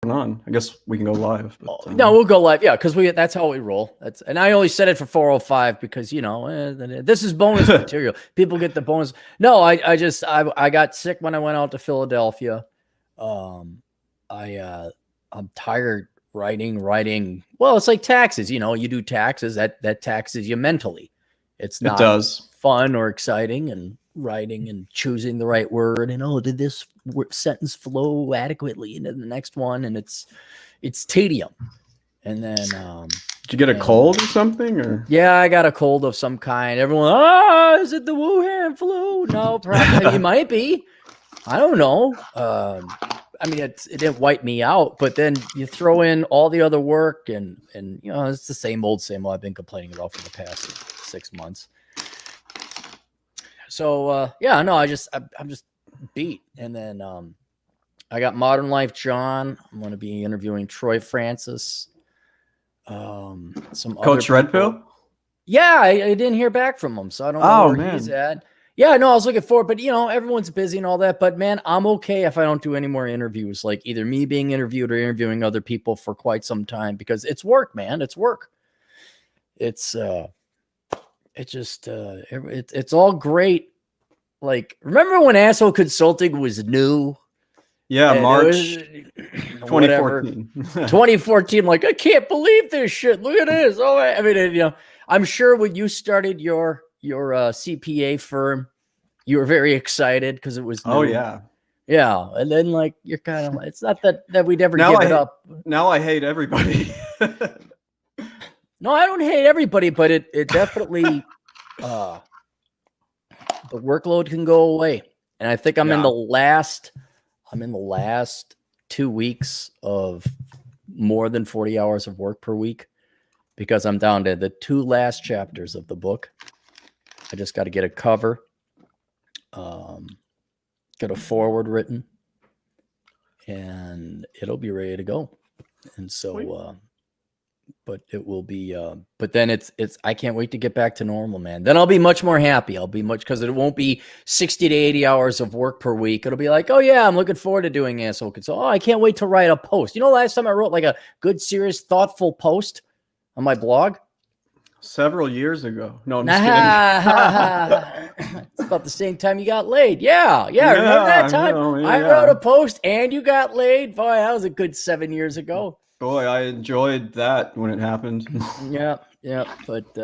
on. I guess we can go live. But, no, we'll go live. Yeah, because that's how we roll. And I only said it for 4:05 because this is bonus material. People get the bonus. No, I got sick when I went out to Philadelphia. I'm tired writing. Well, it's like taxes. You do taxes. That taxes you mentally. It does fun or exciting, and writing and choosing the right word, and did this sentence flow adequately into the next one, and it's tedium. And then did you get a cold or something? Or yeah, I got a cold of some kind. Everyone, is it the Wuhan flu? No, probably it might be. I don't know. I mean, it didn't wipe me out, but then you throw in all the other work, and it's the same old I've been complaining about for the past 6 months. So I'm just beat. And then I got Modern Life John. I'm going to be interviewing Troy Francis. Some Coach Redpill. Yeah, I didn't hear back from him, so I don't know where he's at. Yeah, no, I was looking forward, but everyone's busy and all that. But man, I'm okay if I don't do any more interviews, like either me being interviewed or interviewing other people for quite some time, because it's work, man. It's work. It's all great. Like, remember when Asshole Consulting was new? Yeah, March 2014. 2014. Like, I can't believe this shit. Look at this. Oh, I mean, I'm sure when you started your CPA firm, you were very excited because it was new. Oh yeah. Yeah. And then like, you're kind of like, it's not that we'd ever give it up. Now I hate everybody. No, I don't hate everybody, but it definitely, the workload can go away. And I think I'm in the last 2 weeks of more than 40 hours of work per week, because I'm down to the 2 last chapters of the book. I just got to get a cover, get a forward written, and it'll be ready to go. And so, but it will be, but then it's, I can't wait to get back to normal, man. Then I'll be much more happy. Because it won't be 60 to 80 hours of work per week. It'll be like, oh yeah, I'm looking forward to doing Asshole Consult. Oh, I can't wait to write a post. Last time I wrote like a good, serious, thoughtful post on my blog? Several years ago. No, I'm just kidding. It's about the same time you got laid. Yeah. Remember that time? I wrote a post and you got laid? Boy, that was a good 7 years ago. Boy, I enjoyed that when it happened. Yeah. But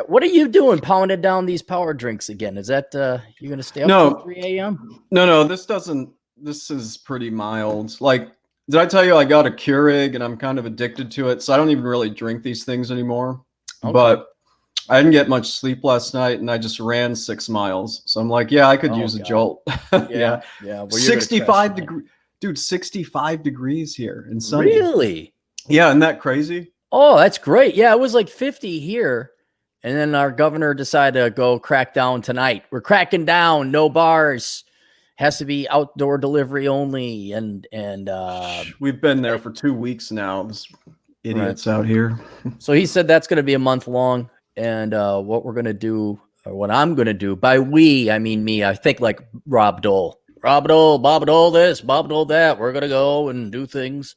what are you doing pounding down these power drinks again? Is that you're going to stay up till 3 a.m.? No, this is pretty mild. Like, did I tell you I got a Keurig and I'm kind of addicted to it? So I don't even really drink these things anymore. Okay. But I didn't get much sleep last night and I just ran 6 miles. So I'm like, yeah, I could use a jolt. Yeah. Well, 65 degrees. Dude, 65 degrees here in sunny. Really? Yeah, isn't that crazy? Oh, that's great. Yeah, it was like 50 here. And then our governor decided to go crack down tonight. We're cracking down, no bars. Has to be outdoor delivery only. And we've been there for 2 weeks now. This idiots out here. So he said that's going to be a month long. And what we're going to do, or what I'm going to do, by we, I mean me, I think like Rob Dole, Bob Dole this, Bob Dole that. We're going to go and do things.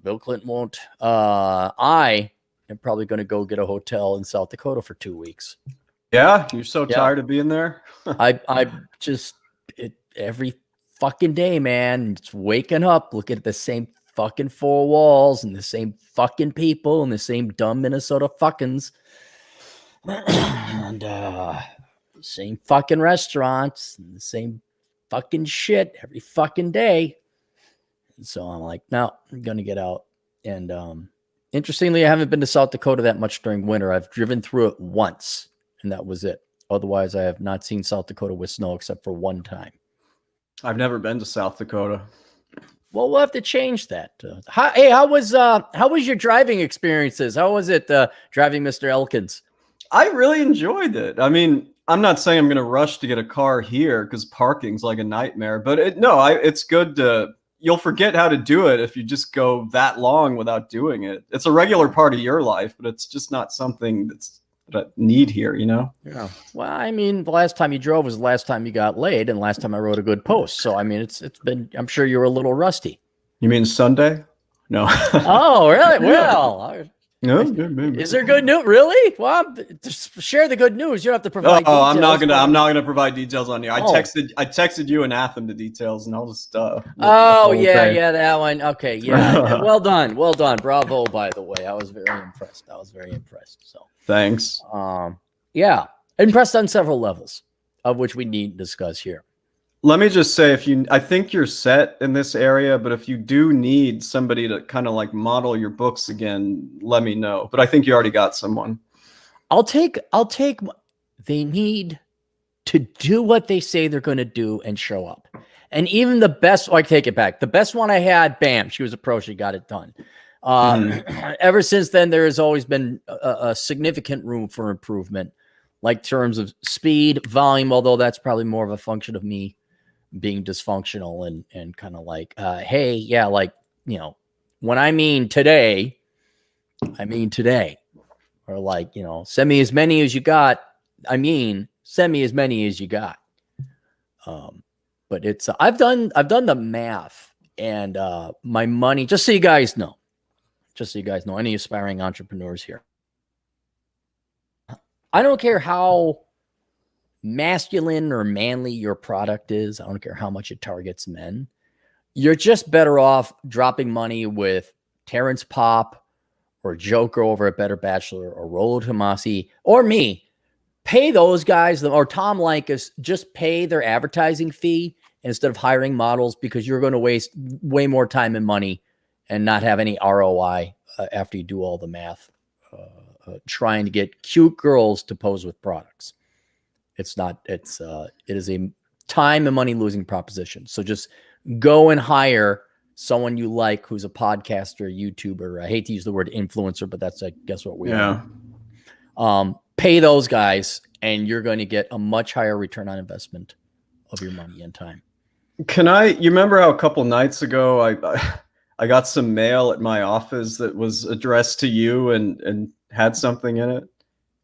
Bill Clinton won't. I am probably going to go get a hotel in South Dakota for 2 weeks. Yeah? You're so tired of being there? I just, every fucking day, man, it's waking up, looking at the same fucking 4 walls and the same fucking people and the same dumb Minnesota fuckins. And same fucking restaurants and the same fucking shit every fucking day. And so I'm like, no, I'm gonna get out. And interestingly, I haven't been to South Dakota that much during winter. I've driven through it once, and that was it. Otherwise, I have not seen South Dakota with snow except for one time. I've never been to South Dakota. Well, we'll have to change that. How was your driving experiences? How was it driving Mr. Elkins? I really enjoyed it. I mean, I'm not saying I'm going to rush to get a car here because parking's like a nightmare, but it's good to, you'll forget how to do it if you just go that long without doing it. It's a regular part of your life, but it's just not something that I need here, Yeah. Well, I mean, the last time you drove was the last time you got laid and last time I wrote a good post. So, I mean, it's been, I'm sure you were a little rusty. You mean Sunday? No. Oh, really? Well, No, is there good news? Really? Well, just share the good news. You don't have to provide. Oh, details, I'm not gonna provide details on here. I Oh. texted you and asked them the details, and I'll just. The Yeah, thing. yeah, that one. Okay, yeah. Well done, bravo. By the way, I was very impressed. So thanks. Yeah, impressed on several levels, of which we need to discuss here. Let me just say, I think you're set in this area, but if you do need somebody to kind of like model your books again, let me know. But I think you already got someone. I'll take, they need to do what they say they're going to do and show up. And even the best, I take it back. The best one I had, bam, she was a pro. She got it done. Ever since then, there has always been a significant room for improvement, like terms of speed, volume, although that's probably more of a function of me being dysfunctional and kind of like, hey, yeah, like, you know, when I mean today, or like, you know, send me as many as you got. I mean, send me as many as you got. But it's, I've done the math, and my money, just so you guys know, any aspiring entrepreneurs here, I don't care how masculine or manly your product is. I don't care how much it targets men. You're just better off dropping money with Terrence Pop or Joker over at Better Bachelor or Rolo Tomasi or me. Pay those guys, or Tom Likas, just pay their advertising fee instead of hiring models, because you're going to waste way more time and money and not have any ROI after you do all the math, trying to get cute girls to pose with products. It is a time and money losing proposition. So just go and hire someone you like who's a podcaster, YouTuber. I hate to use the word influencer, but that's, I guess, what we are. Pay those guys, and you're going to get a much higher return on investment of your money and time. You remember how a couple nights ago I got some mail at my office that was addressed to you and had something in it?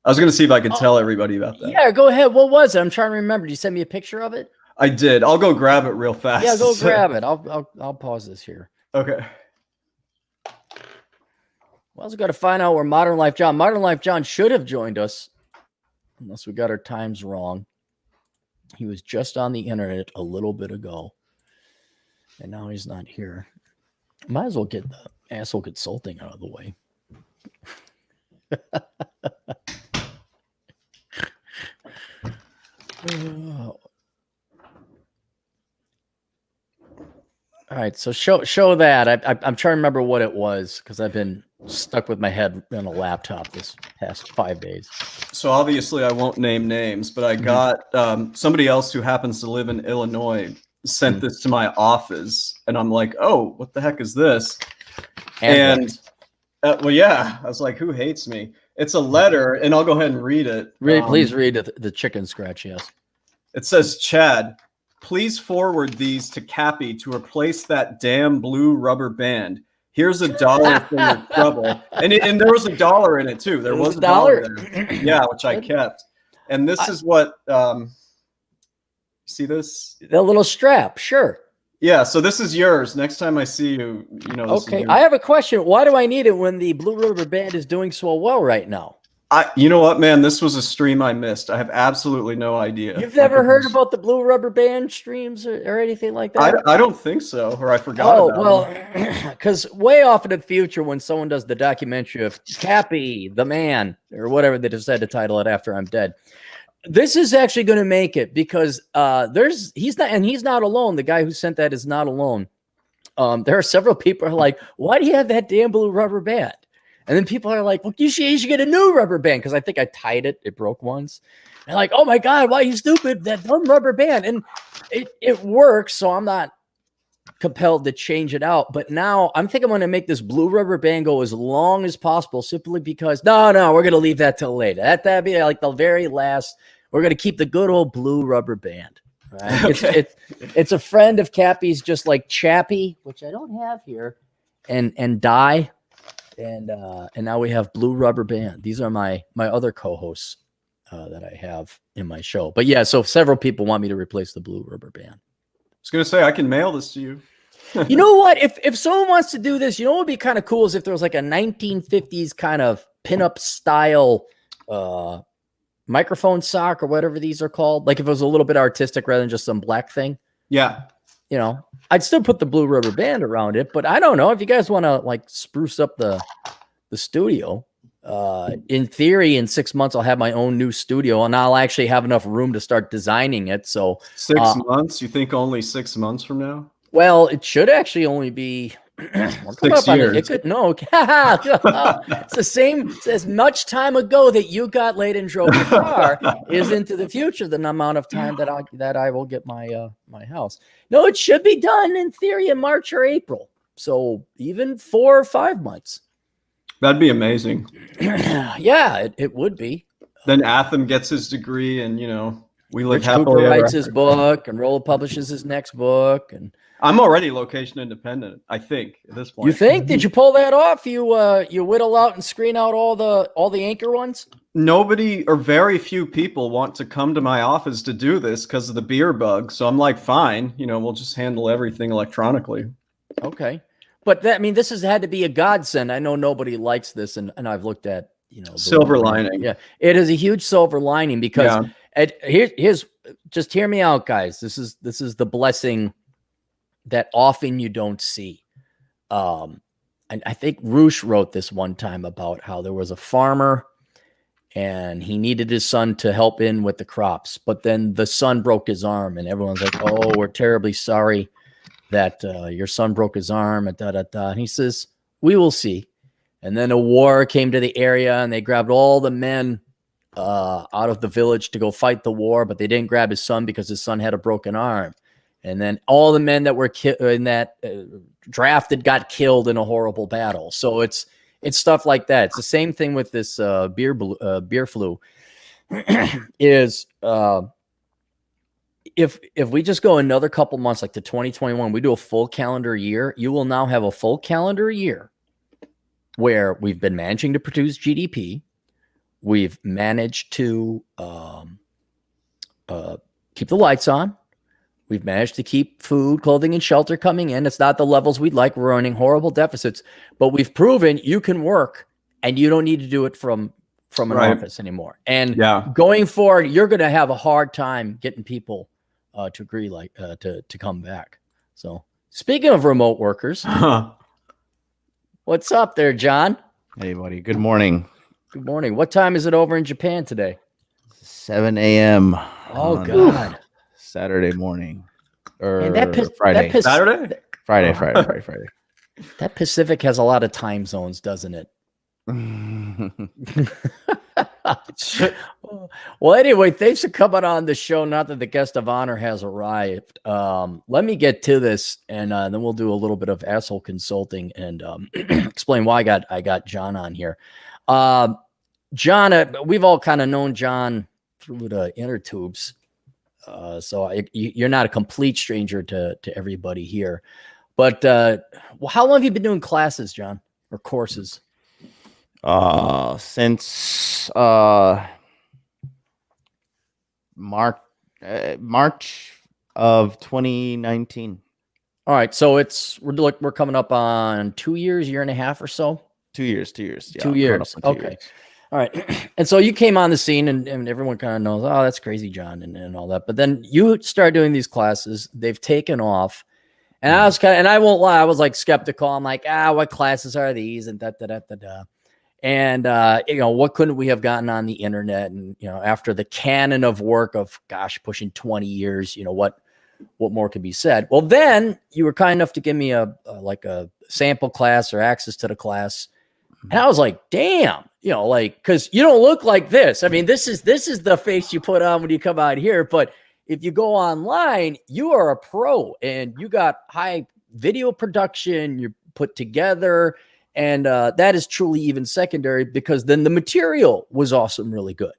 I was going to see if I could tell everybody about that. Yeah, go ahead. What was it? I'm trying to remember. Did you send me a picture of it? I did. I'll go grab it real fast. Yeah, go grab it. I'll pause this here. Okay. Well, I've got to find out where Modern Life John should have joined us, unless we got our times wrong. He was just on the internet a little bit ago, and now he's not here. Might as well get the asshole consulting out of the way. All right, so show that. I'm trying to remember what it was, because I've been stuck with my head on a laptop this past 5 days. So obviously I won't name names, but I got somebody else who happens to live in Illinois sent this to my office, and I'm like, oh, what the heck is this? And well, yeah, I was like, who hates me? It's a letter, and I'll go ahead and read it. Please read the chicken scratch, yes. It says, Chad, please forward these to Cappy to replace that damn blue rubber band. Here's $1 for your trouble. And there was $1 in it, too. There was $1 there. Yeah, which I kept. And this is what, see this? The little strap, sure. Yeah, so this is yours. Next time I see you, you know. Okay, I have a question. Why do I need it when the blue rubber band is doing so well right now? You know what, man? This was a stream I missed. I have absolutely no idea. You've never heard about the blue rubber band streams or anything like that? I don't think so, or I forgot about it. Well, because way off in the future, when someone does the documentary of Cappy, the man, or whatever they decide to title it after I'm dead, this is actually going to make it, because he's not alone. The guy who sent that is not alone. There are several people who are like, why do you have that damn blue rubber band? And then people are like, well, you should get a new rubber band, because I think I tied it. It broke once. And like, oh my God, why are you stupid? That one rubber band. And it works, so I'm not compelled to change it out. But now I'm thinking I'm going to make this blue rubber band go as long as possible, simply because, no, we're going to leave that till later. That'd be like the very last. We're going to keep the good old blue rubber band. Right? Okay. It's a friend of Cappy's, just like Chappy, which I don't have here, and Die. And now we have blue rubber band. These are my other co-hosts that I have in my show. But yeah, so several people want me to replace the blue rubber band. I was going to say, I can mail this to you. You know what? If someone wants to do this, you know what would be kind of cool is if there was like a 1950s kind of pinup style microphone sock or whatever these are called. Like if it was a little bit artistic rather than just some black thing. Yeah. You know, I'd still put the blue rubber band around it, but I don't know if you guys want to like spruce up the studio. In theory, in 6 months, I'll have my own new studio and I'll actually have enough room to start designing it. So 6 months? You think only 6 months from now? Well, it should actually only be 6 years. It could no. It's the same as much time ago that you got late and drove your car is into the future the amount of time that I will get my my house. No, it should be done in theory in March or April. So even 4 or 5 months. That'd be amazing. Yeah, it would be. Then Atham gets his degree, and we live Rich happily Cooper ever writes his after. book, and Rolla publishes his next book, and I'm already location independent, I think, at this point. you think? Did you pull that off? You whittle out and screen out all the anchor ones? Nobody or very few people want to come to my office to do this because of the beer bug. So I'm like, fine, we'll just handle everything electronically. Okay. But this has had to be a godsend. I know nobody likes this, and I've looked at, Silver lining. Yeah. It is a huge silver lining because here's just hear me out, guys. This is the blessing that often you don't see. And I think Roosh wrote this one time about how there was a farmer and he needed his son to help in with the crops, but then the son broke his arm and everyone's like, oh, we're terribly sorry that your son broke his arm and And he says, we will see. And then a war came to the area and they grabbed all the men out of the village to go fight the war, but they didn't grab his son because his son had a broken arm. And then all the men that were in that drafted got killed in a horrible battle. So it's stuff like that. It's the same thing with this beer flu. Is if we just go another couple months, like to 2021, we do a full calendar year. You will now have a full calendar year where we've been managing to produce GDP. We've managed to keep the lights on. We've managed to keep food, clothing, and shelter coming in. It's not the levels we'd like. We're running horrible deficits, but we've proven you can work and you don't need to do it from an office anymore. And going forward, you're going to have a hard time getting people to agree to come back. So speaking of remote workers, what's up there, John? Hey, buddy. Good morning. Good morning. What time is it over in Japan today? 7 a.m. Oh, God. Saturday morning. Or and Friday. Saturday? Friday. That Pacific has a lot of time zones, doesn't it? Well, anyway, thanks for coming on the show. Not that the guest of honor has arrived. Let me get to this, and then we'll do a little bit of asshole consulting and explain why I got John on here. John, we've all kind of known John through the inner tubes. So you're not a complete stranger to everybody here. But how long have you been doing classes, John, or courses? Since March of 2019. All right, so we're coming up on 2 years, year and a half or so. 2 years. Yeah, 2 years. Okay. All right. And so you came on the scene and everyone kind of knows, oh, that's crazy, John, and all that. But then you start doing these classes. They've taken off. And I was and I won't lie, I was like skeptical. I'm like, what classes are these? And da. And, what couldn't we have gotten on the internet? And, after the canon of work of, pushing 20 years, what more could be said? Well, then you were kind enough to give me a sample class or access to the class. And I was like, damn, because you don't look like this. I mean, this is the face you put on when you come out here. But if you go online, you are a pro and you got high video production, you're put together. And that is truly even secondary because then the material was awesome, really good.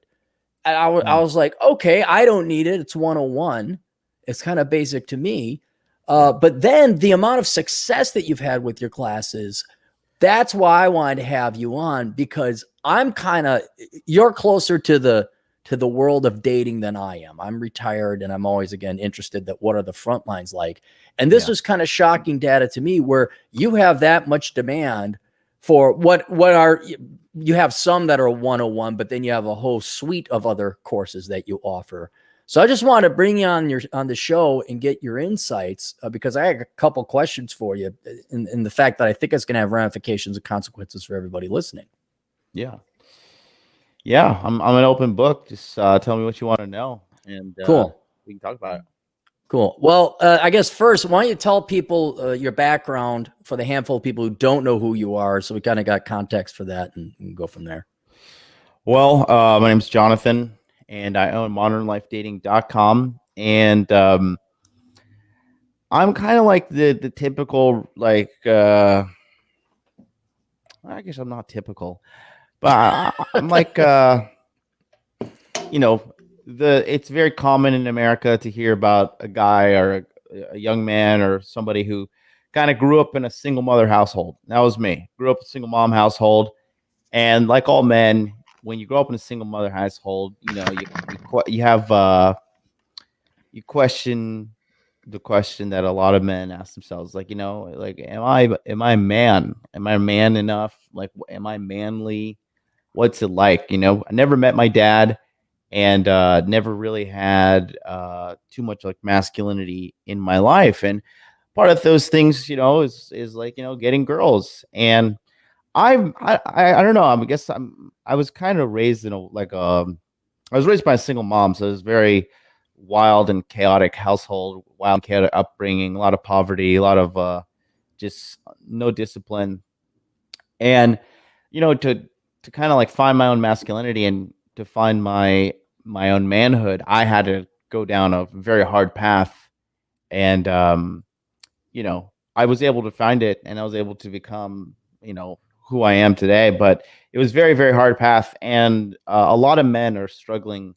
And I was like, okay, I don't need it. It's 101. It's kind of basic to me. But then the amount of success that you've had with your classes, that's why I wanted to have you on, because you're closer to the to the world of dating than I am. I'm retired and I'm always, again, interested that what are the front lines like. And this was kind of shocking data to me, where you have that much demand for what are, you have some that are 101, but then you have a whole suite of other courses that you offer. So I just want to bring you on the show and get your insights, because I have a couple questions for you in the fact that I think it's going to have ramifications and consequences for everybody listening. Yeah. Yeah. I'm an open book. Just tell me what you want to know, and Cool. we can talk about it. Cool. Well, I guess first, why don't you tell people your background for the handful of people who don't know who you are, so we kind of got context for that, and go from there. Well, my name's Jonathan, and I own modernlifedating.com. And I'm kind of like the typical, like, I guess I'm not typical, but I'm like, it's very common in America to hear about a guy or a young man or somebody who kind of grew up in a single mother household. That was me. Grew up in a single mom household. And like all men, when you grow up in a single mother household, you question the question that a lot of men ask themselves, like, am I a man? Am I a man enough? Like, am I manly? What's it like? I never met my dad, and never really had too much like masculinity in my life. And part of those things, is like, getting girls. And I don't know. I was kind of raised in I was raised by a single mom, so it was very wild and chaotic household, wild and chaotic upbringing, a lot of poverty, a lot of just no discipline. And to kind of like find my own masculinity and to find my own manhood, I had to go down a very hard path. And I was able to find it, and I was able to become, who I am today. But it was very, very hard path, and a lot of men are struggling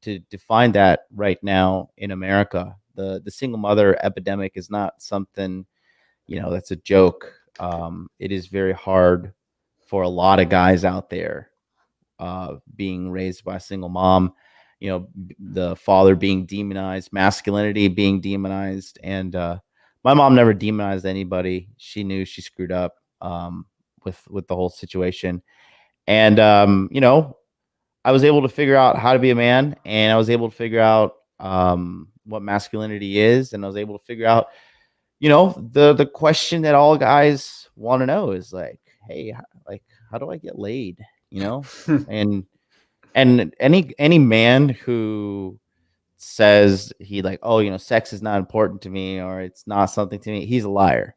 to find that right now in America. The single mother epidemic is not something, that's a joke. It is very hard for a lot of guys out there being raised by a single mom, the father being demonized, masculinity being demonized. And my mom never demonized anybody. She knew she screwed up with the whole situation. And I was able to figure out how to be a man, and I was able to figure out what masculinity is, and I was able to figure out, the question that all guys want to know is like, hey, how do I get laid? And any man who says he like, oh, sex is not important to me, or it's not something to me, he's a liar.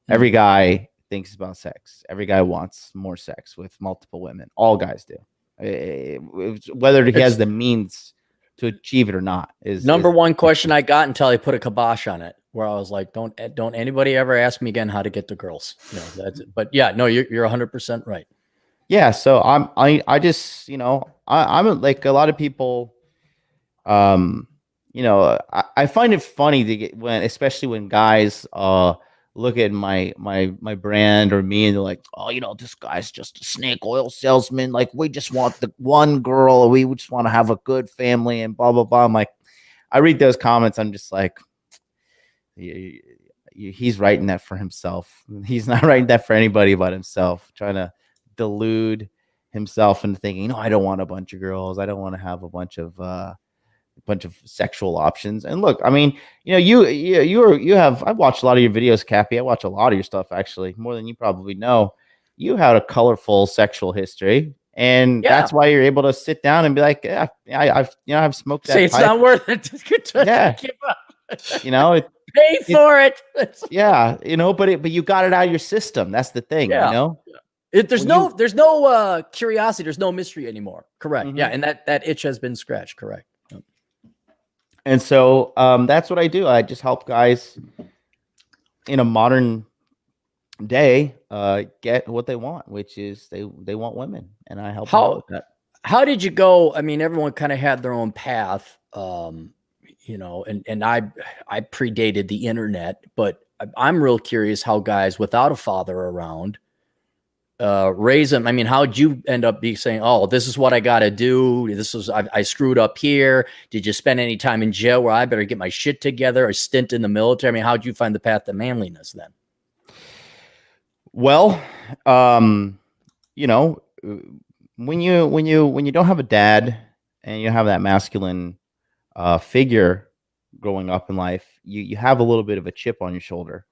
Every guy thinks about sex. Every guy wants more sex with multiple women. All guys do. Whether he has the means to achieve it or not is number one question I got until I put a kibosh on it, where I was like, don't anybody ever ask me again how to get the girls. That's it. But yeah, no, you're 100% right. Yeah. So I just, I'm like a lot of people, I find it funny to get especially when guys look at my brand or me, and they're like, oh, this guy's just a snake oil salesman. Like, we just want the one girl. We just want to have a good family and blah, blah, blah. I'm like, I read those comments. I'm just like, he's writing that for himself. He's not writing that for anybody but himself, trying to delude himself into thinking, I don't want a bunch of girls. I don't want to have a bunch of sexual options. And look, I mean, you have, I've watched a lot of your videos, Cappy. I watch a lot of your stuff, actually, more than you probably know. You had a colorful sexual history, and that's why you're able to sit down and be like, I've smoked that. Say it's pipe. Not worth it. Give up. Pay for it. Yeah, but you got it out of your system. That's the thing, There's no curiosity. There's no mystery anymore. Correct. Mm-hmm. Yeah, and that itch has been scratched. Correct. And so that's what I do. I just help guys in a modern day get what they want, which is they want women, and I help them with that. How did you go? I mean, everyone kind of had their own path, and I predated the internet, but I'm real curious how guys without a father around raise them? I mean, how'd you end up saying, oh, this is what I got to do? I screwed up here. Did you spend any time in jail where I better get my shit together? A stint in the military? I mean, how'd you find the path to manliness then? Well, you know, when you don't have a dad and you have that masculine figure growing up in life, you have a little bit of a chip on your shoulder,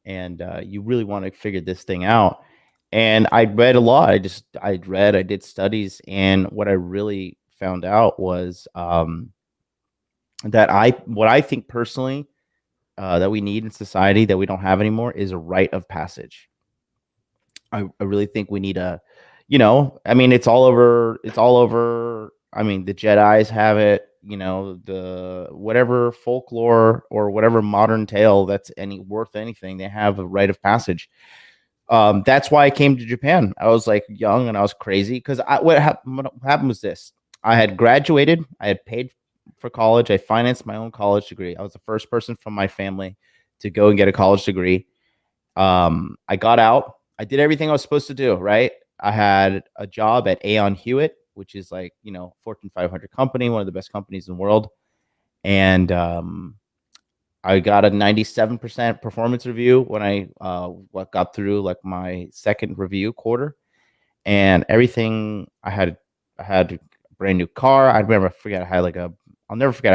and you really want to figure this thing out. And I read a lot. I did studies, and what I really found out was what I think personally that we need in society that we don't have anymore is a rite of passage. I really think we need a, I mean, it's all over. I mean, the Jedis have it, the whatever folklore or whatever modern tale that's worth anything, they have a rite of passage. That's why I came to Japan. I was like young and I was crazy because what happened was this. I had graduated. I had paid for college. I financed my own college degree. I was the first person from my family to go and get a college degree. I got out. I did everything I was supposed to do, right? I had a job at Aon Hewitt, which is like, Fortune 500 company, one of the best companies in the world. And I got a 97% performance review when I got through like my second review quarter, and everything. I had a brand new car. I'll never forget. I had a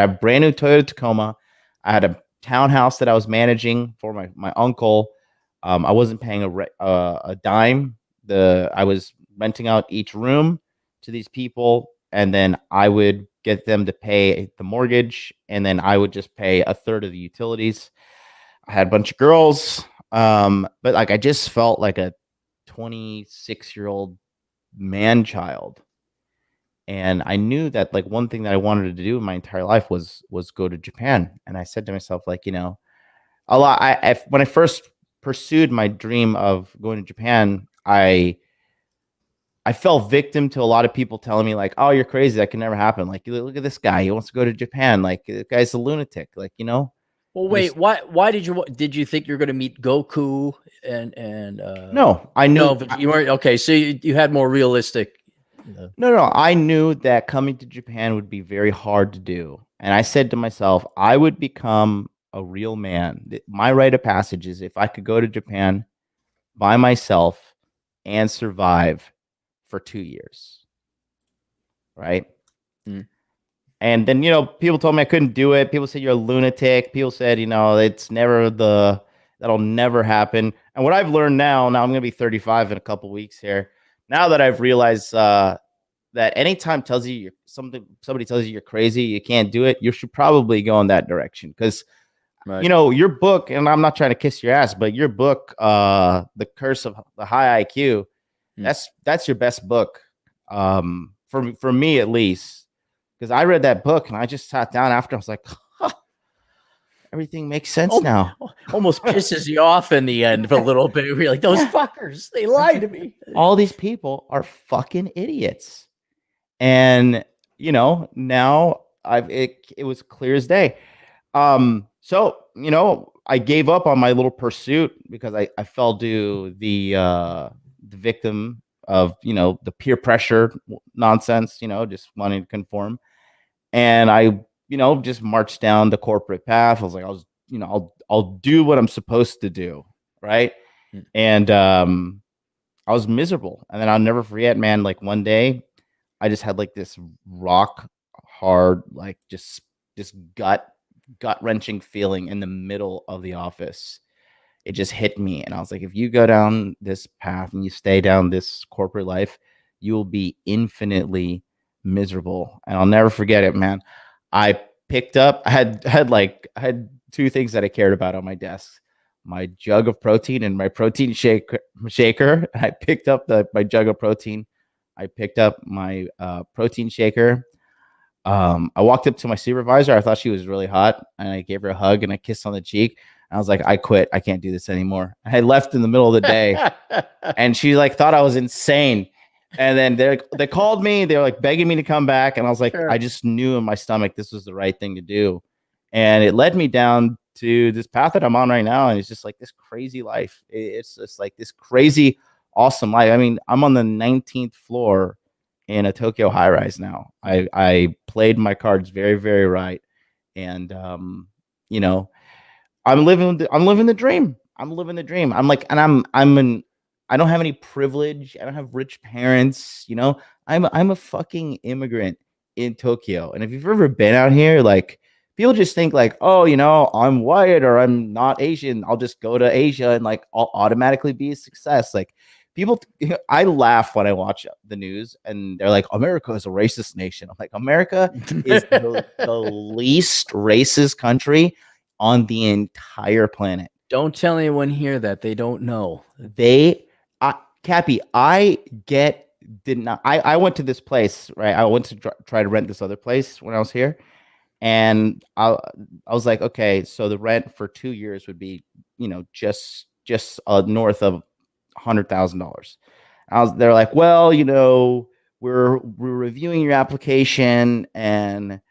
brand new Toyota Tacoma. I had a townhouse that I was managing for my uncle. I wasn't paying a dime. I was renting out each room to these people, and then I would get them to pay the mortgage, and then I would just pay a third of the utilities. I had a bunch of girls, but like I just felt like a 26-year-old man child. And I knew that like one thing that I wanted to do in my entire life was go to Japan. And I said to myself, like, when I first pursued my dream of going to Japan, I fell victim to a lot of people telling me like, "Oh, you're crazy. That can never happen. Like, look at this guy. He wants to go to Japan. Like, the guy's a lunatic. Like, Well, wait. Why did you think you're going to meet Goku and No, I knew. No, but you weren't. Okay, so you had more realistic. No. I knew that coming to Japan would be very hard to do, and I said to myself, I would become a real man. My rite of passage is if I could go to Japan by myself and survive for 2 years, right? And then people told me I couldn't do it. People said you're a lunatic. People said that'll never happen. And what I've learned now I'm going to be 35 in a couple weeks here. Now that I've realized that anytime somebody tells you you're crazy, you can't do it, you should probably go in that direction because. Right. Your book, and I'm not trying to kiss your ass, but your book, The Curse of the High IQ, that's your best book, for me at least, because I read that book and I just sat down after. I was like, everything makes sense now. Almost pisses you off in the end for a little bit. You're like, those fuckers, they lied to me. All these people are fucking idiots, and now it was clear as day. So, I gave up on my little pursuit because I fell to the victim of, the peer pressure nonsense, just wanting to conform. And I, just marched down the corporate path. I was like, I'll do what I'm supposed to do. Right. And, I was miserable. And then I'll never forget, man, like one day I just had like this rock hard, like just gut-wrenching feeling in the middle of the office. It just hit me, and I was like, if you go down this path and you stay down this corporate life, you will be infinitely miserable. And I'll never forget it, man. I picked up, I had two things that I cared about on my desk: my jug of protein and my protein shaker. I picked up my jug of protein. I picked up my protein shaker. I walked up to my supervisor. I thought she was really hot, and I gave her a hug and a kiss on the cheek. I was like, I quit. I can't do this anymore. I left in the middle of the day, and she like thought I was insane. And then they called me. They were like begging me to come back, and I was like, sure. I just knew in my stomach this was the right thing to do, and it led me down to this path that I'm on right now. And it's just like this crazy life. It's just like this crazy awesome life. I mean, I'm on the 19th floor in a Tokyo high rise now. I played my cards very, very right. And you know, I'm living the dream. I'm living the dream. I'm like, and I don't have any privilege. I don't have rich parents, you know. I'm a fucking immigrant in Tokyo. And if you've ever been out here, like people just think like, oh, you know, I'm white or I'm not Asian. I'll just go to Asia and like I'll automatically be a success. Like people, I laugh when I watch the news and they're like, America is a racist nation. I'm like, America is the least racist country on the entire planet. Don't tell anyone here that they don't know. Cappy, I went to this place, right? I went to try to rent this other place when I was here. And I was like, okay, so the rent for 2 years would be, you know, just north of $100,000. They're like, well, you know, we're reviewing your application and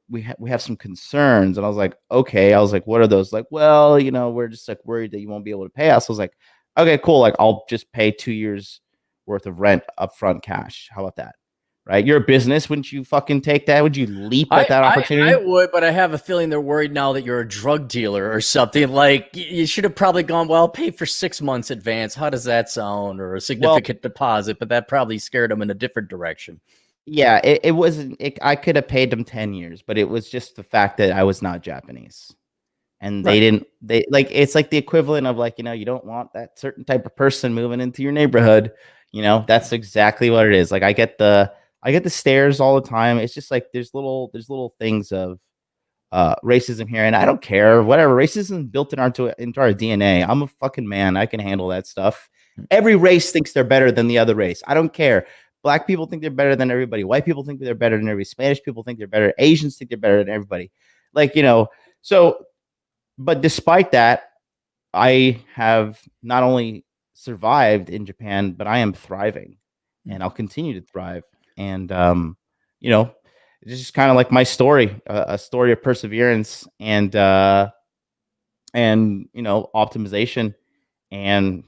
we have some concerns. And I was like, okay. I was like, what are those? Like, well, you know, we're just like worried that you won't be able to pay us. I was like, okay, cool. Like, I'll just pay 2 years worth of rent upfront cash. How about that? Right? You're a business. Wouldn't you fucking take that? Would you leap at that opportunity? I would, but I have a feeling they're worried now that you're a drug dealer or something. Like you should have probably gone, well, pay for 6 months advance. How does that sound? Or a significant deposit, but that probably scared them in a different direction. Yeah, it wasn't. I could have paid them 10 years, but it was just the fact that I was not Japanese. And they didn't, it's like the equivalent of like, you know, you don't want that certain type of person moving into your neighborhood. You know, that's exactly what it is. Like I get the stares all the time. It's just like there's little things of racism here, and I don't care. Whatever, racism is built into our DNA. I'm a fucking man. I can handle that stuff. Every race thinks they're better than the other race. I don't care. Black people think they're better than everybody. White people think they're better than everybody. Spanish people think they're better. Asians think they're better than everybody. Like, you know, so, but despite that, I have not only survived in Japan, but I am thriving and I'll continue to thrive. And, you know, it's just kind of like my story, a story of perseverance and, you know, optimization. And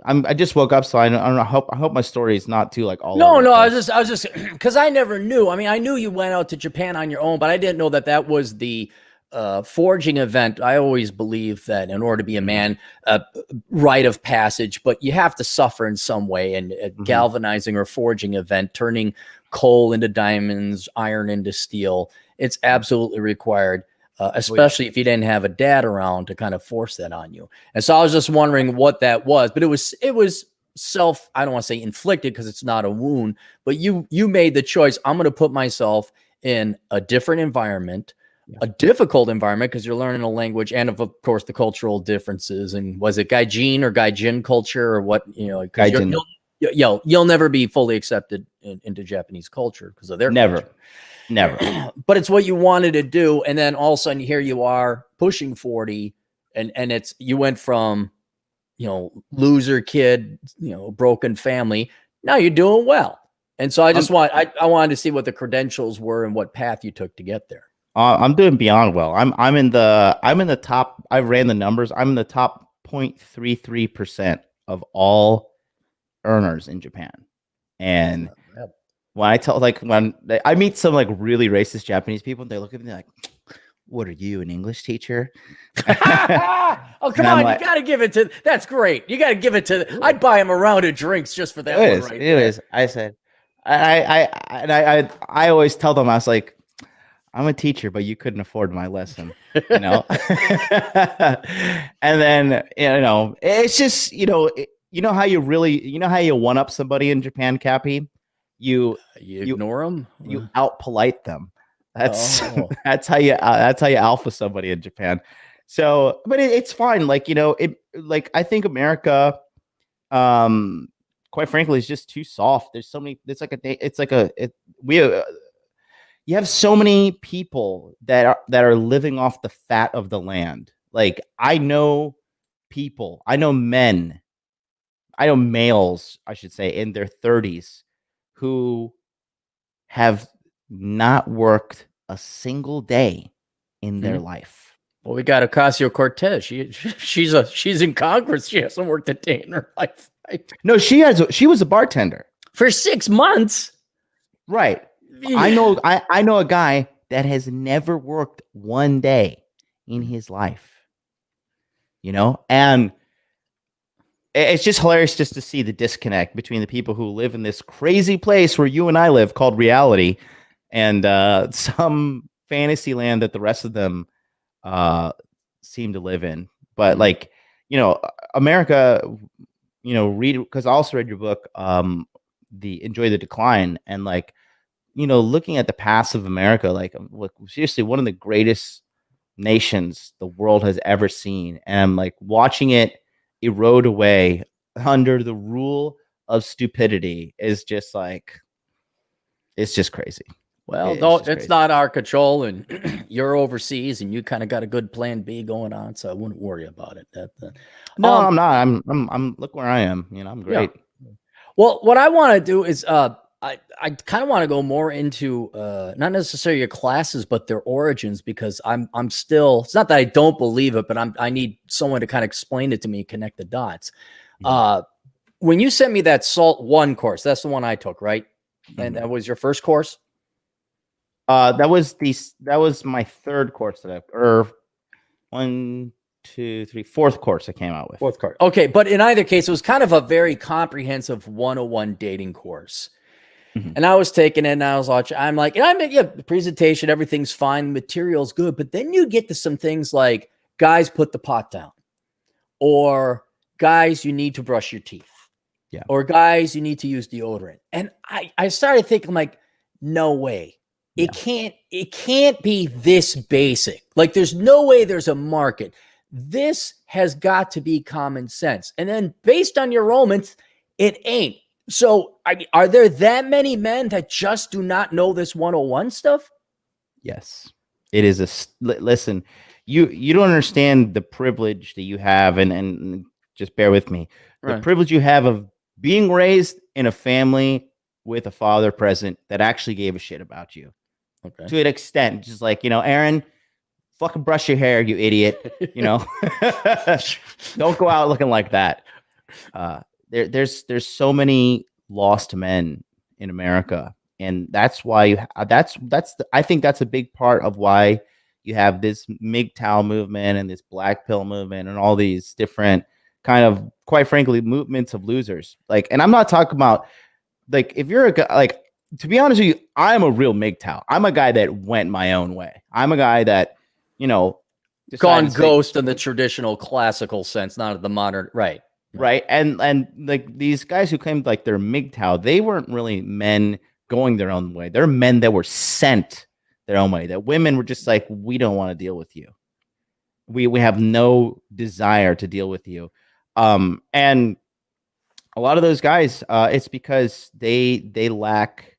I just woke up, so I don't know. I hope my story is not too like all. No. I was just because I never knew. I mean, I knew you went out to Japan on your own, but I didn't know that was the forging event. I always believe that in order to be a man, rite of passage, but you have to suffer in some way. And galvanizing or forging event, turning coal into diamonds, iron into steel, it's absolutely required. Especially if you didn't have a dad around to kind of force that on you. And so I was just wondering what that was, but it was self, I don't want to say inflicted because it's not a wound, but you made the choice. I'm going to put myself in a different environment, a difficult environment because you're learning a language and of course the cultural differences. And was it Gaijin or Gaijin culture or what, you know, Gaijin. You'll never be fully accepted into Japanese culture because of their culture. Never. But it's what you wanted to do. And then all of a sudden here you are pushing 40 and you went from, you know, loser kid, you know, broken family. Now you're doing well. And so I wanted to see what the credentials were and what path you took to get there. I'm doing beyond well. I'm in the top. I ran the numbers. I'm in the top 0.33% of all earners in Japan. And when I tell, like, when I meet some like really racist Japanese people, they look at me like, "What are you, an English teacher?" Oh, come on! Like, you got to give it to. That's great. You got to give it to. I'd buy him a round of drinks just for that. It is. I said, I always tell them, I was like, I'm a teacher, but you couldn't afford my lesson, you know. And then, you know, it's just, you know how you one up somebody in Japan, Cappy. You ignore them. You out polite them. That's how you alpha somebody in Japan. So, but it's fine. Like, you know, I think America, quite frankly, is just too soft. There's so many. You have so many people that are living off the fat of the land. Like, I know males, I should say, in their 30s who have not worked a single day in their life. Well, we got Ocasio-Cortez. She's in Congress. She hasn't worked a day in her life. Right? No, she was a bartender For 6 months. right. I know a guy that has never worked one day in his life, and it's just hilarious just to see the disconnect between the people who live in this crazy place where you and I live called reality and some fantasy land that the rest of them seem to live in. But like, America, read, because I also read your book, the Enjoy the Decline, and like, looking at the past of America, like seriously one of the greatest nations the world has ever seen, and I'm like watching it erode away under the rule of stupidity is just like, it's just crazy. Well, no, it's not our control, and you're overseas, and you kind of got a good plan B going on, so I wouldn't worry about it. No, I'm not. I'm look where I am. I'm great. Yeah. Well, what I want to do is I kind of want to go more into not necessarily your classes, but their origins, because I'm still, it's not that I don't believe it, but I need someone to kind of explain it to me, connect the dots. When you sent me that SALT 1 course, that's the one I took, right? And that was your first course? That was my third course fourth course I came out with. Fourth course. Okay, but in either case, it was kind of a very comprehensive 101 dating course. And I was taking it and I was watching, I'm like, the presentation, everything's fine, the material's good. But then you get to some things like, guys, put the pot down. Or guys, you need to brush your teeth. Yeah. Or guys, you need to use deodorant. And I started thinking, like, no way. Yeah. It can't be this basic. Like, there's no way there's a market. This has got to be common sense. And then based on your romance, it ain't. So, are there that many men that just do not know this 101 stuff? Yes, it is listen. You don't understand the privilege that you have, and just bear with me. The privilege you have of being raised in a family with a father present that actually gave a shit about you, to an extent. Just like, Aaron, fucking brush your hair, you idiot. Don't go out looking like that. There's so many lost men in America, and that's why I think that's a big part of why you have this MGTOW movement and this black pill movement and all these different kind of, quite frankly, movements of losers. Like, and I'm not talking about, like, if you're a guy, like, to be honest with you, I'm a real MGTOW. I'm a guy that went my own way. I'm a guy that, gone ghost in the traditional classical sense, not the modern, right? Right. And like these guys who claimed like they're MGTOW, they weren't really men going their own way. They're men that were sent their own way. That women were just like, we don't want to deal with you. We have no desire to deal with you. And a lot of those guys, it's because they lack,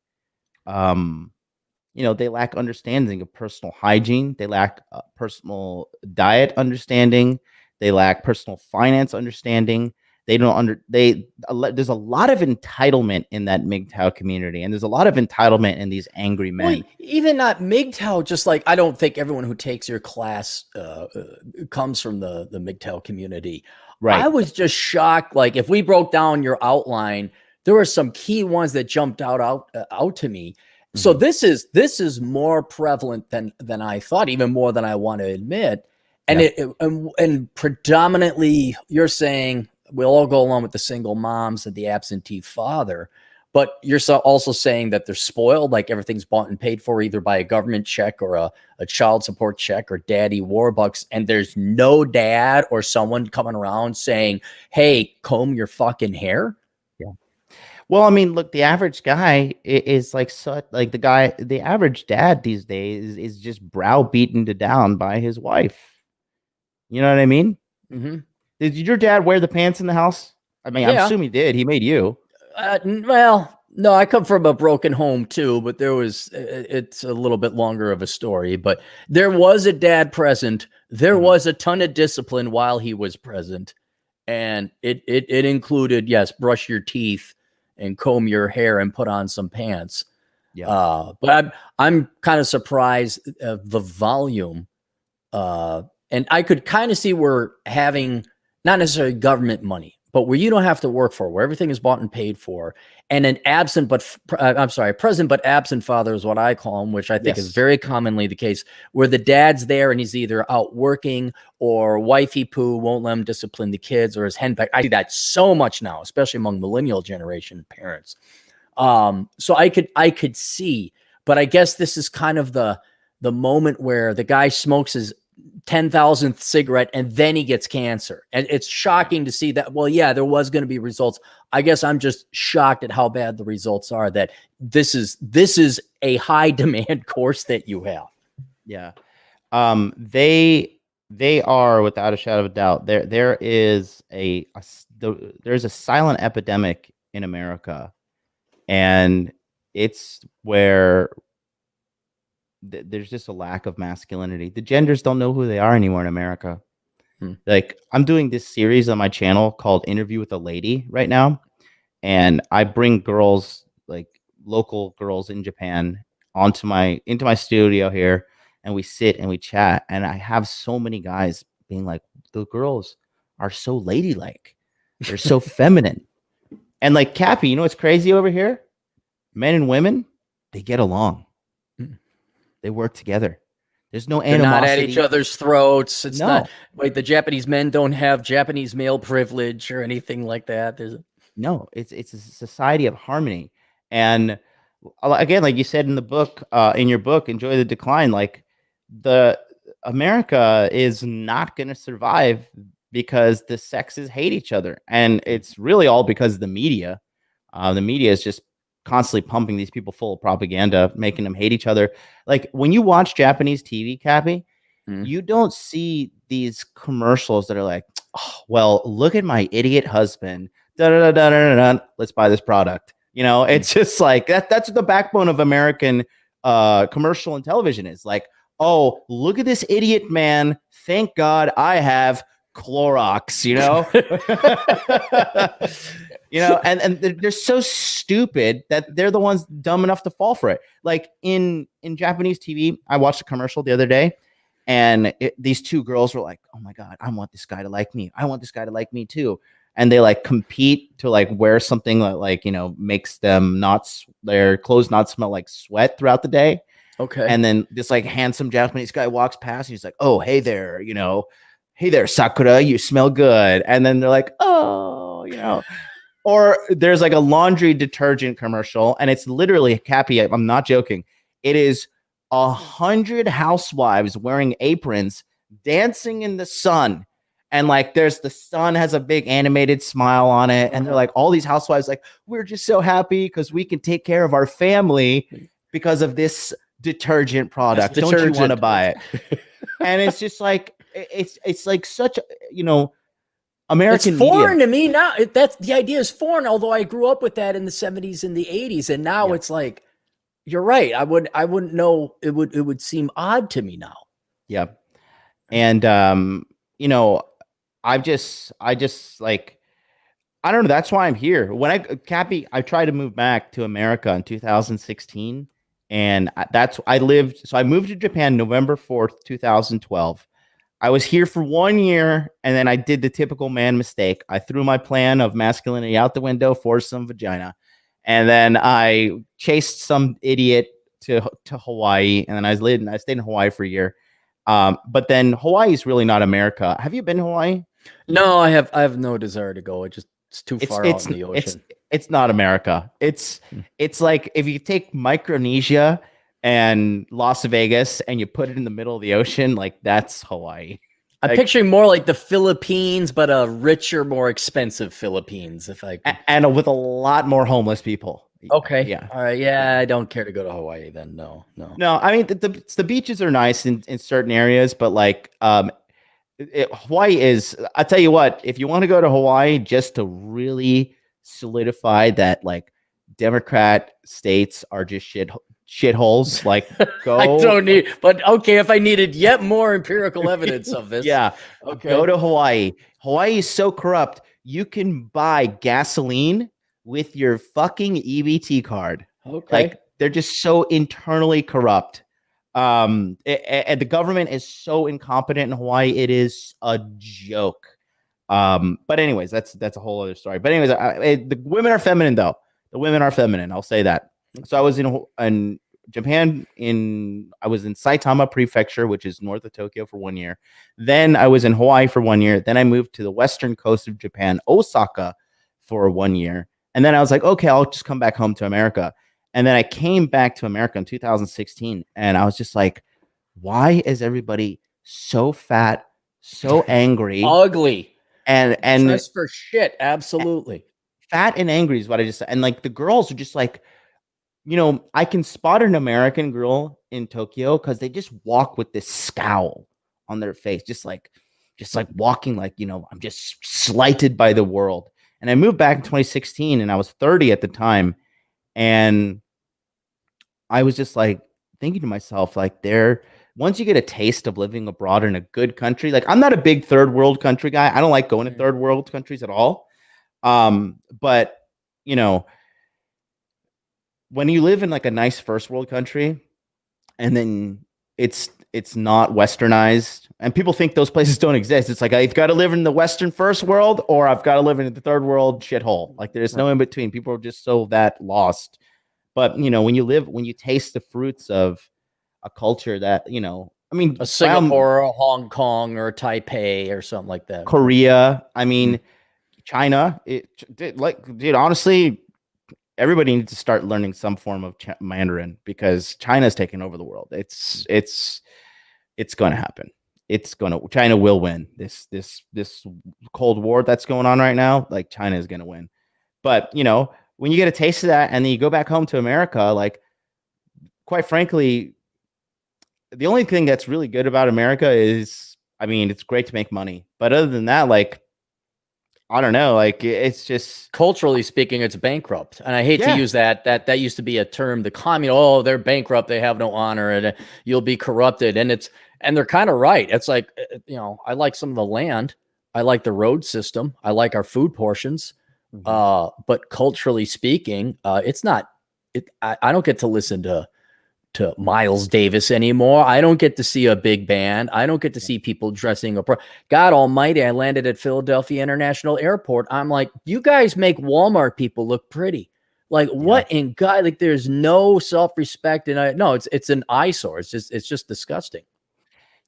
they lack understanding of personal hygiene. They lack personal diet understanding. They lack personal finance understanding. There's a lot of entitlement in that MGTOW community, and there's a lot of entitlement in these angry men. Well, even not MGTOW, just like, I don't think everyone who takes your class comes from the MGTOW community. Right. I was just shocked. Like, if we broke down your outline, there were some key ones that jumped out to me. So this is more prevalent than I thought, even more than I want to admit. And and predominantly, you're saying we'll all go along with the single moms and the absentee father, but you're also saying that they're spoiled, like everything's bought and paid for either by a government check or a child support check or daddy warbucks, and there's no dad or someone coming around saying, hey, comb your fucking hair. Yeah. Well, I mean, look, the average guy is like, the average dad these days is just browbeaten down by his wife. You know what I mean? Mm-hmm. Did your dad wear the pants in the house? I mean, I'm assuming he did. He made you. Well, no, I come from a broken home too, but it's a little bit longer of a story, but there was a dad present. There was a ton of discipline while he was present. And it included, yes, brush your teeth and comb your hair and put on some pants. Yeah. But I'm kind of surprised of the volume, And I could kind of see where having not necessarily government money, but where you don't have to work for, where everything is bought and paid for, and an absent but present but absent father is what I call him, which I think is very commonly the case, where the dad's there and he's either out working or wifey poo won't let him discipline the kids, or his henpeck. I see that so much now, especially among millennial generation parents. So I could see, but I guess this is kind of the moment where the guy smokes his 10,000th cigarette and then he gets cancer. And it's shocking to see that. Well, yeah, there was going to be results. I guess I'm just shocked at how bad the results are, that this is a high demand course that you have. Yeah. They are, without a shadow of a doubt, there's a silent epidemic in America, and it's where there's just a lack of masculinity. The genders don't know who they are anymore in America. Like, I'm doing this series on my channel called Interview with a Lady right now, and I bring girls, like local girls in Japan, into my studio here, and we sit and we chat, and I have so many guys being like, the girls are so ladylike, they're so feminine. And like, Cappy, you know what's crazy over here? Men and women, they get along. They work together. There's no animosity. They're not at each other's throats. It's not like the Japanese men don't have Japanese male privilege or anything like that. It's a society of harmony. And again, like you said in the book, in your book, Enjoy the Decline, like the America is not going to survive because the sexes hate each other. And it's really all because of the media. The media is just constantly pumping these people full of propaganda, making them hate each other. Like, when you watch Japanese TV, Cappy, you don't see these commercials that are like, oh, well, look at my idiot husband. Let's buy this product. You know, it's just like that's the backbone of American commercial and television is like, oh, look at this idiot man. Thank God I have Clorox, you know? You know, and they're so stupid that they're the ones dumb enough to fall for it. Like in Japanese TV, I watched a commercial the other day, and these two girls were like, oh my God, I want this guy to like me. I want this guy to like me too. And they like compete to like wear something that, like, you know, makes them their clothes not smell like sweat throughout the day. Okay. And then this like handsome Japanese guy walks past and he's like, oh, hey there, you know, hey there, Sakura, you smell good. And then they're like, oh, you know. Or there's like a laundry detergent commercial, and it's literally, Cappy, I'm not joking, it is 100 housewives wearing aprons dancing in the sun, and like the sun has a big animated smile on it, and they're like, all these housewives like, we're just so happy because we can take care of our family because of this detergent product. Don't you want to buy it? And it's just like, it's like such a, you know, American it's foreign media. to me now. That's the idea is foreign, although I grew up with that in the 70s and the 80s, and now it's like, you're right. I wouldn't know. It would seem odd to me now. Yeah. And you know, I just like, I don't know, that's why I'm here. Cappy, I tried to move back to America in 2016, and I moved to Japan November 4th, 2012. I was here for 1 year, and then I did the typical man mistake. I threw my plan of masculinity out the window, forced some vagina, and then I chased some idiot to Hawaii, and then I stayed in Hawaii for a year. But then Hawaii is really not America. Have you been to Hawaii? No, I have no desire to go. It's too far out in the ocean. It's not America. It's like if you take Micronesia and Las Vegas and you put it in the middle of the ocean, like, that's Hawaii. I'm picturing more like the Philippines, but a richer, more expensive Philippines, if I could. And with a lot more homeless people. Okay. Yeah. All right. Yeah, I don't care to go to Hawaii then. No. I mean, the beaches are nice in certain areas, but like Hawaii is, I'll tell you what, if you want to go to Hawaii just to really solidify that, like, Democrat states are just shitholes, like, go. I don't need, but okay, if I needed yet more empirical evidence of this. Yeah. Okay. Go to Hawaii. Hawaii is so corrupt. You can buy gasoline with your fucking EBT card. Okay. Like, they're just so internally corrupt. And the government is so incompetent in Hawaii, it is a joke. But anyways, that's a whole other story. But anyways, the women are feminine though. The women are feminine. I'll say that. So I was in Japan. I was in Saitama Prefecture, which is north of Tokyo, for 1 year. Then I was in Hawaii for 1 year. Then I moved to the western coast of Japan, Osaka, for 1 year. And then I was like, okay, I'll just come back home to America. And then I came back to America in 2016, and I was just like, why is everybody so fat, so angry, ugly, and dressed for shit? Absolutely. Fat and angry is what I just said. And like the girls are just like, I can spot an American girl in Tokyo because they just walk with this scowl on their face, just like walking like, I'm just slighted by the world. And I moved back in 2016, and I was 30 at the time. And I was just like thinking to myself, like, once you get a taste of living abroad in a good country, like, I'm not a big third world country guy. I don't like going to third world countries at all. But when you live in like a nice first world country, and then it's not westernized, and people think those places don't exist. It's like, I've got to live in the Western first world, or I've got to live in the third world shithole. Like, there's no in between. People are just so that lost. But when you taste the fruits of a culture that, I mean, a Singapore, or a Hong Kong, or a Taipei, or something like that. Korea, I mean, China, dude, honestly, everybody needs to start learning some form of Mandarin, because China's taking over the world. It's going to happen. China will win this Cold War that's going on right now. Like, China is going to win. But, when you get a taste of that, and then you go back home to America, like, quite frankly, the only thing that's really good about America is, I mean, it's great to make money. But other than that, like, I don't know, like, it's just, culturally speaking, it's bankrupt. And I hate to use that used to be a term, they're bankrupt, they have no honor, and you'll be corrupted. And they're kind of right. It's like, I like some of the land. I like the road system. I like our food portions. But culturally speaking, it's not, I don't get to listen to Miles Davis anymore. I don't get to see a big band. I don't get to see people dressing up. God almighty, I landed at Philadelphia International Airport. I'm like, you guys make Walmart people look pretty. Like, what in God? Like, there's no self-respect. And it's an eyesore. It's just disgusting.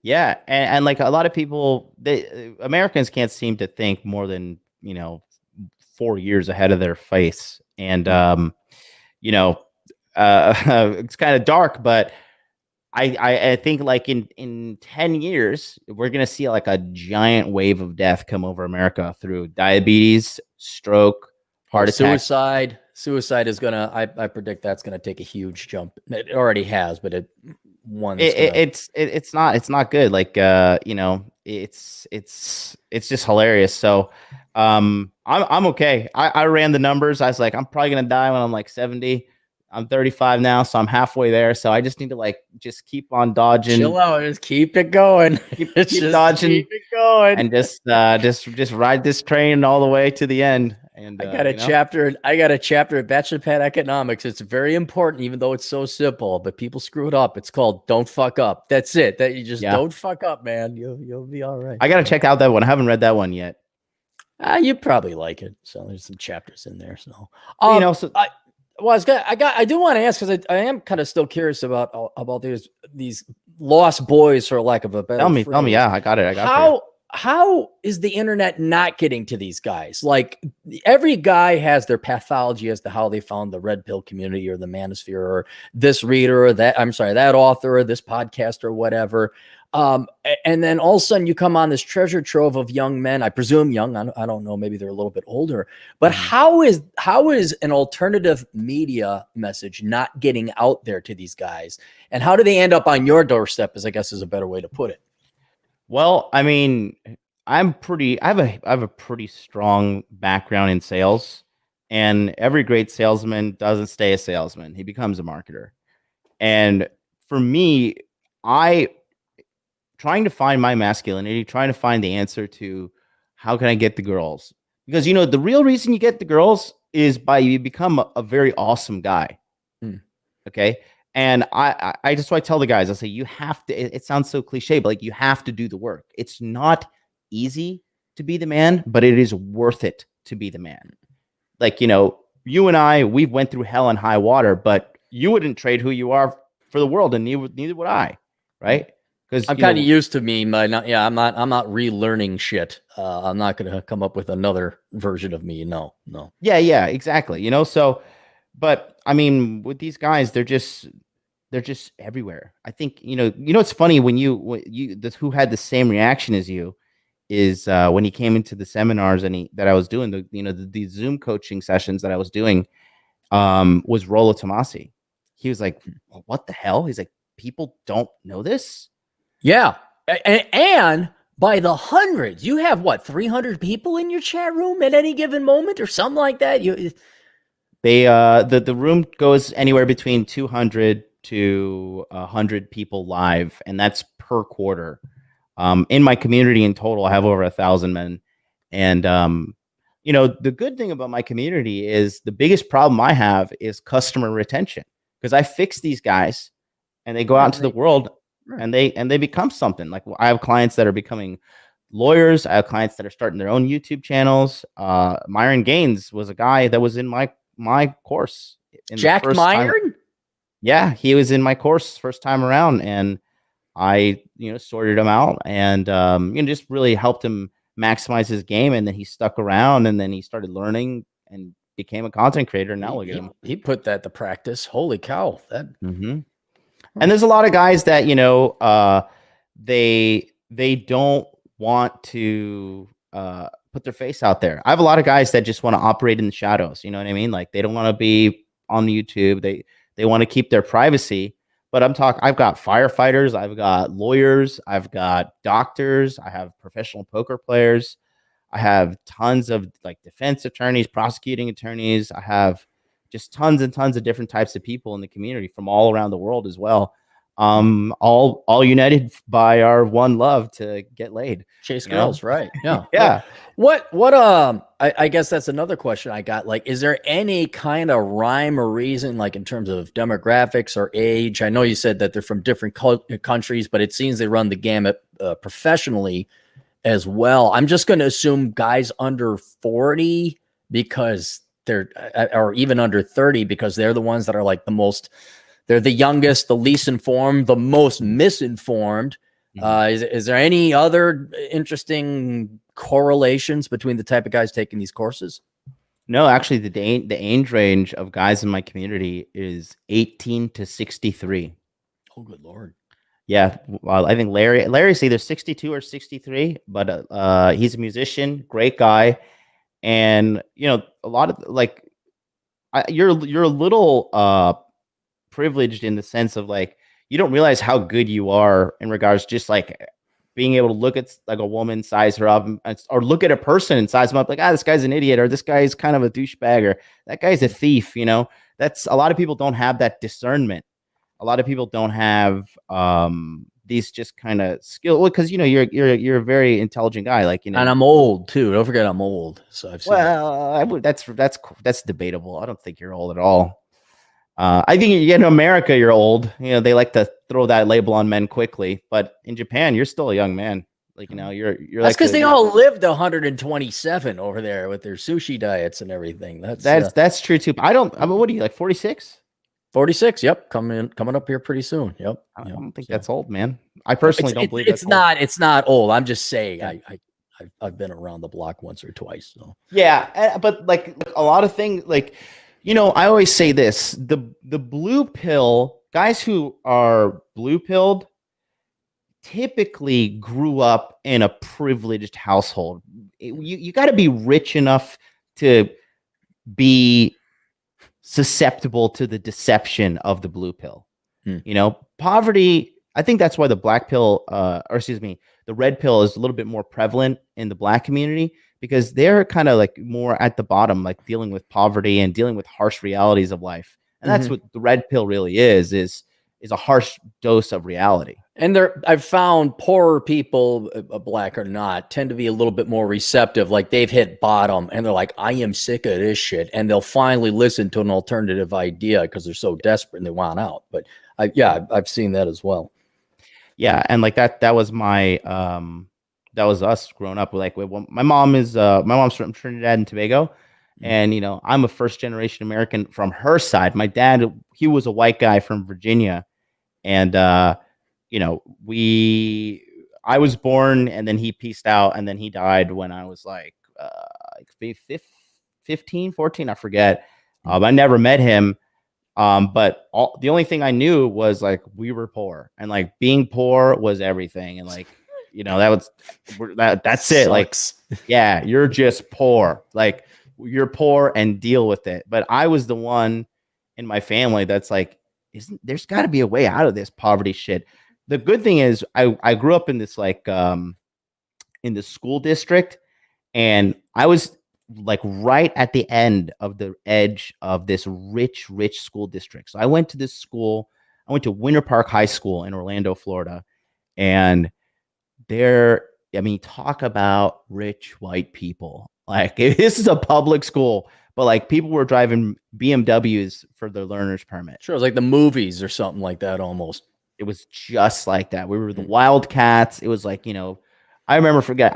Yeah. And like, a lot of people, Americans can't seem to think more than, 4 years ahead of their face. And, it's kind of dark, but I think like in 10 years, we're going to see like a giant wave of death come over America through diabetes, stroke, heart attack. Suicide is going to, I predict that's going to take a huge jump. It already has, but it's not good. Like, it's just hilarious. So, I'm okay. I ran the numbers. I was like, I'm probably going to die when I'm like 70. I'm 35 now, so I'm halfway there. So I just need to like just keep on dodging. Chill out, just keep it going. Keep dodging, keep it going, and just ride this train all the way to the end. And I got a chapter at Bachelor Pad Economics. It's very important, even though it's so simple. But people screw it up. It's called "Don't Fuck Up." That's it. That you just don't fuck up, man. You'll be all right. I gotta check out that one. I haven't read that one yet. You probably like it. So there's some chapters in there. So I do want to ask, because I am kind of still curious about these lost boys, for lack of a better phrase. Tell me. Yeah, I got it. How is the internet not getting to these guys? Like, every guy has their pathology as to how they found the red pill community, or the manosphere, or this reader, or that author, or this podcast, or whatever. And then all of a sudden you come on this treasure trove of young men, I presume young, I don't know, maybe they're a little bit older, but how is an alternative media message not getting out there to these guys? And how do they end up on your doorstep, I guess is a better way to put it. Well, I mean, I have a pretty strong background in sales, and every great salesman doesn't stay a salesman. He becomes a marketer. And for me, trying to find my masculinity, trying to find the answer to how can I get the girls? Because, the real reason you get the girls is by you become a very awesome guy. Okay. And I just, so I tell the guys, I say, you have to, it sounds so cliche, but like, you have to do the work. It's not easy to be the man, but it is worth it to be the man. Like, you know, you and I, we've went through hell and high water, but you wouldn't trade who you are for the world, and neither would I. Right. Because I'm kind of used to me. I'm not relearning shit. I'm not going to come up with another version of me. No. Yeah, exactly. You know, so, but I mean, with these guys, they're just everywhere. I think, it's funny when who had the same reaction as you is when he came into the seminars that I was doing, the Zoom coaching sessions that I was doing, was Rollo Tomasi. He was like, well, what the hell? He's like, people don't know this. Yeah. And by the hundreds, you have what, 300 people in your chat room at any given moment or something like that? The room goes anywhere between 200 to 100 people live, and that's per quarter. In my community in total, I have over 1,000 men. And, the good thing about my community is the biggest problem I have is customer retention, because I fix these guys and they go out into the world and they become something. Like, I have clients that are becoming lawyers. I have clients that are starting their own YouTube channels. Myron Gaines was a guy that was in my course. Jack Myron? Yeah, he was in my course first time around, and I, sorted him out and, just really helped him maximize his game. And then he stuck around, and then he started learning and became a content creator. And now look at him. He put that to practice. Holy cow. And there's a lot of guys that, they don't want to put their face out there. I have a lot of guys that just want to operate in the shadows. You know what I mean? Like, they don't want to be on YouTube. They want to keep their privacy. But I've got firefighters, I've got lawyers, I've got doctors, I have professional poker players, I have tons of like defense attorneys, prosecuting attorneys. I have just tons and tons of different types of people in the community from all around the world as well. All united by our one love to get laid. Chase girls, right? Yeah. Yeah. What I guess that's another question I got. Like, is there any kind of rhyme or reason, like in terms of demographics or age? I know you said that they're from different countries, but it seems they run the gamut professionally as well. I'm just going to assume guys under 40 because or even under 30, because they're the ones that are like they're the youngest, the least informed, the most misinformed. Is there any other interesting correlations between the type of guys taking these courses? No, actually, the age range of guys in my community is 18 to 63. Oh, good Lord. Yeah. Well, I think Larry's either 62 or 63, but he's a musician, great guy. And, a lot of like, you're a little privileged in the sense of like, you don't realize how good you are in regards just like being able to look at like a woman, size her up, or look at a person and size them up. Like, this guy's an idiot, or this guy's kind of a douchebag, or that guy's a thief. That's a lot of people don't have that discernment. A lot of people don't have these just kind of skill, because you're a very intelligent guy, like and I'm old too. Don't forget I'm old. So I've seen that's debatable. I don't think you're old at all. I think in America you're old. They like to throw that label on men quickly, but in Japan you're still a young man. Like you're that's because they all lived 127 over there with their sushi diets and everything. That's true too. What are you, like 46? 46. Yep, coming up here pretty soon. Yep. I don't think that's old, man. I personally don't believe it's not. It's not old. I'm just saying. Yeah. I've been around the block once or twice. So yeah, but like a lot of things, like I always say this: the blue pill guys who are blue pilled typically grew up in a privileged household. You got to be rich enough to be susceptible to the deception of the blue pill. Poverty, I think that's why the black pill, the red pill is a little bit more prevalent in the black community, because they're kind of like more at the bottom, like dealing with poverty and dealing with harsh realities of life. And that's what the red pill really is a harsh dose of reality. And I've found poorer people, black or not, tend to be a little bit more receptive. Like they've hit bottom and they're like, I am sick of this shit. And they'll finally listen to an alternative idea because they're so desperate and they want out. But I've seen that as well. Yeah, and like that was my that was us growing up. Like my mom's from Trinidad and Tobago, and I'm a first generation American from her side. My dad, he was a white guy from Virginia, and I was born, and then he peaced out, and then he died when I was like 15, 14, I forget. I never met him. But the only thing I knew was like we were poor, and like being poor was everything, and like that's it. Like, yeah, you're just poor. Like you're poor and deal with it. But I was the one in my family that's like, there's got to be a way out of this poverty shit. The good thing is I grew up in this like in the school district, and I was like right at the end of the edge of this rich school district. So I went to this school. I went to Winter Park High School in Orlando, Florida, and talk about rich white people. Like this is a public school, but like people were driving BMWs for their learner's permit. Sure, it was like the movies or something like that almost. It was just like that. We were the Wildcats. It was like, I never forget.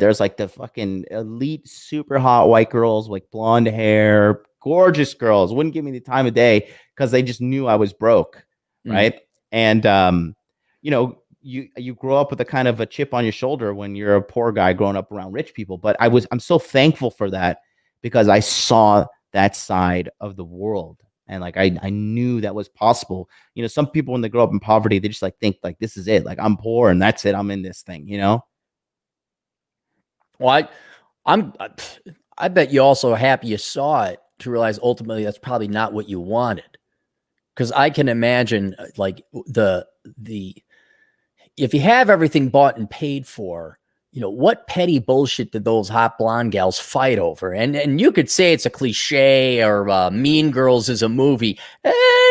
There's like the fucking elite, super hot white girls, like blonde hair, gorgeous girls. Wouldn't give me the time of day because they just knew I was broke, right? And you grow up with a kind of a chip on your shoulder when you're a poor guy growing up around rich people. But I'm so thankful for that because I saw that side of the world. And like I knew that was possible. Some people when they grow up in poverty, they just like think like this is it. Like I'm poor and that's it. I'm in this thing, Well, I bet you also happy you saw it to realize ultimately that's probably not what you wanted. Because I can imagine like if you have everything bought and paid for, what petty bullshit did those hot blonde gals fight over? And you could say it's a cliche or Mean Girls is a movie.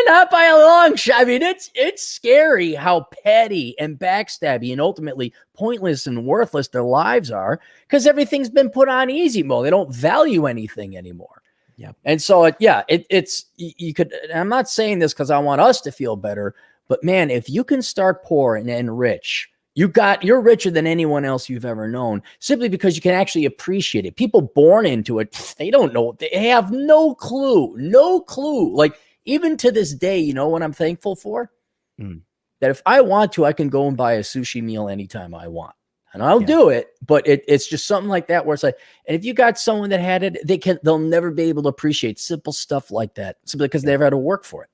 Not by a long shot. I mean, it's scary how petty and backstabby and ultimately pointless and worthless their lives are because everything's been put on easy mode. They don't value anything anymore. Yeah. And so, it's you could. I'm not saying this because I want us to feel better, but man, if you can start poor and end rich, you're richer than anyone else you've ever known simply because you can actually appreciate it. People born into it, they don't know. They have no clue. Like even to this day, you know what I'm thankful for? That if I want to, I can go and buy a sushi meal anytime I want. And I'll do it, but it's just something like that where it's like, and if you got someone that had it, they'll never be able to appreciate simple stuff like that simply because they never had to work for it.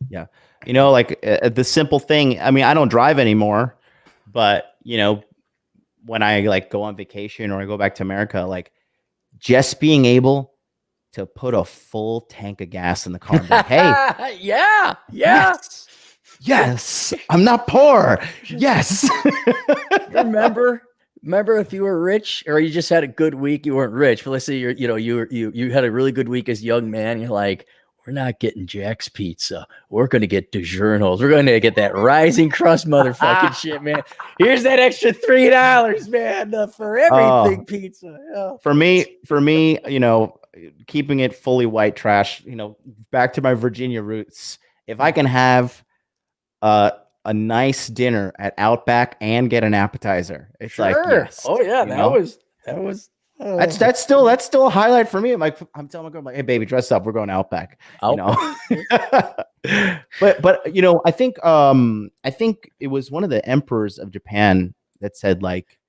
Yeah. Like the simple thing. I mean, I don't drive anymore, but when I like go on vacation or I go back to America, like just being able to put a full tank of gas in the car. Like, hey, yes, I'm not poor. Yes. Remember if you were rich or you just had a good week, you weren't rich, but let's say you had a really good week as a young man. You're like, we're not getting Jack's Pizza. We're going to get DiGiorno's. We're going to get that rising crust motherfucking shit, man. Here's that extra $3, man, for everything pizza. Oh. For me, keeping it fully white trash, back to my Virginia roots. If I can have a nice dinner at Outback and get an appetizer, it's like, yes. Oh yeah, that was. That's still a highlight for me. I'm telling my girl, like, hey baby, dress up. We're going Outback. But I think it was one of the emperors of Japan that said like,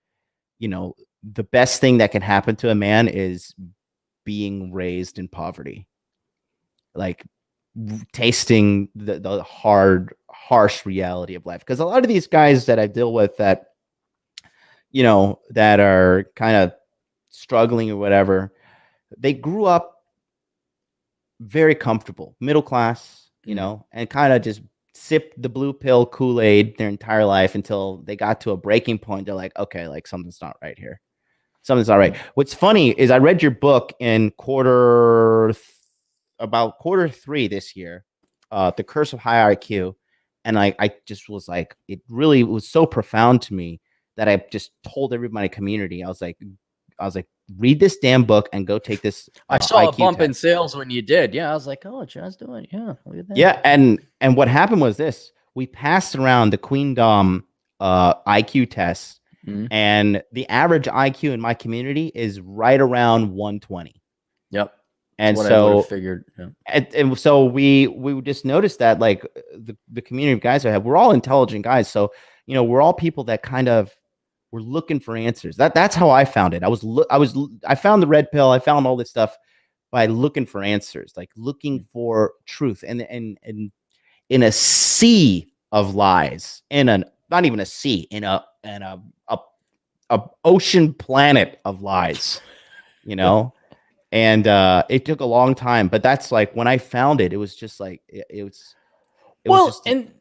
the best thing that can happen to a man is being raised in poverty, like tasting the harsh reality of life. Because a lot of these guys that I deal with that are kind of struggling or whatever, they grew up very comfortable, middle class, and kind of just sipped the blue pill Kool-Aid their entire life until they got to a breaking point. They're like, okay, like something's not right here. Something's not right. What's funny is I read your book in about quarter 3 this year, The Curse of High IQ. And I just was like, it really was so profound to me that I just told everybody in my community. I was like, read this damn book and go take this. I saw a IQ bump in test." sales when you did. Yeah, I was like, oh, John's doing it. Yeah, look at that. Yeah, and what happened was this: we passed around the Queendom IQ test, and the average IQ in my community is right around 120. Yep. And what I so would've figured. Yeah. and so we just noticed that like the community of guys I have, we're all intelligent guys. So, you know, we're all people that kind of we're looking for answers. That's how I found it. I found the red pill. I found all this stuff by looking for answers, like looking for truth. And in a sea of lies, not even a sea, in a ocean planet of lies, you know. And it took a long time, but that's like when I found it, it was just like it was. And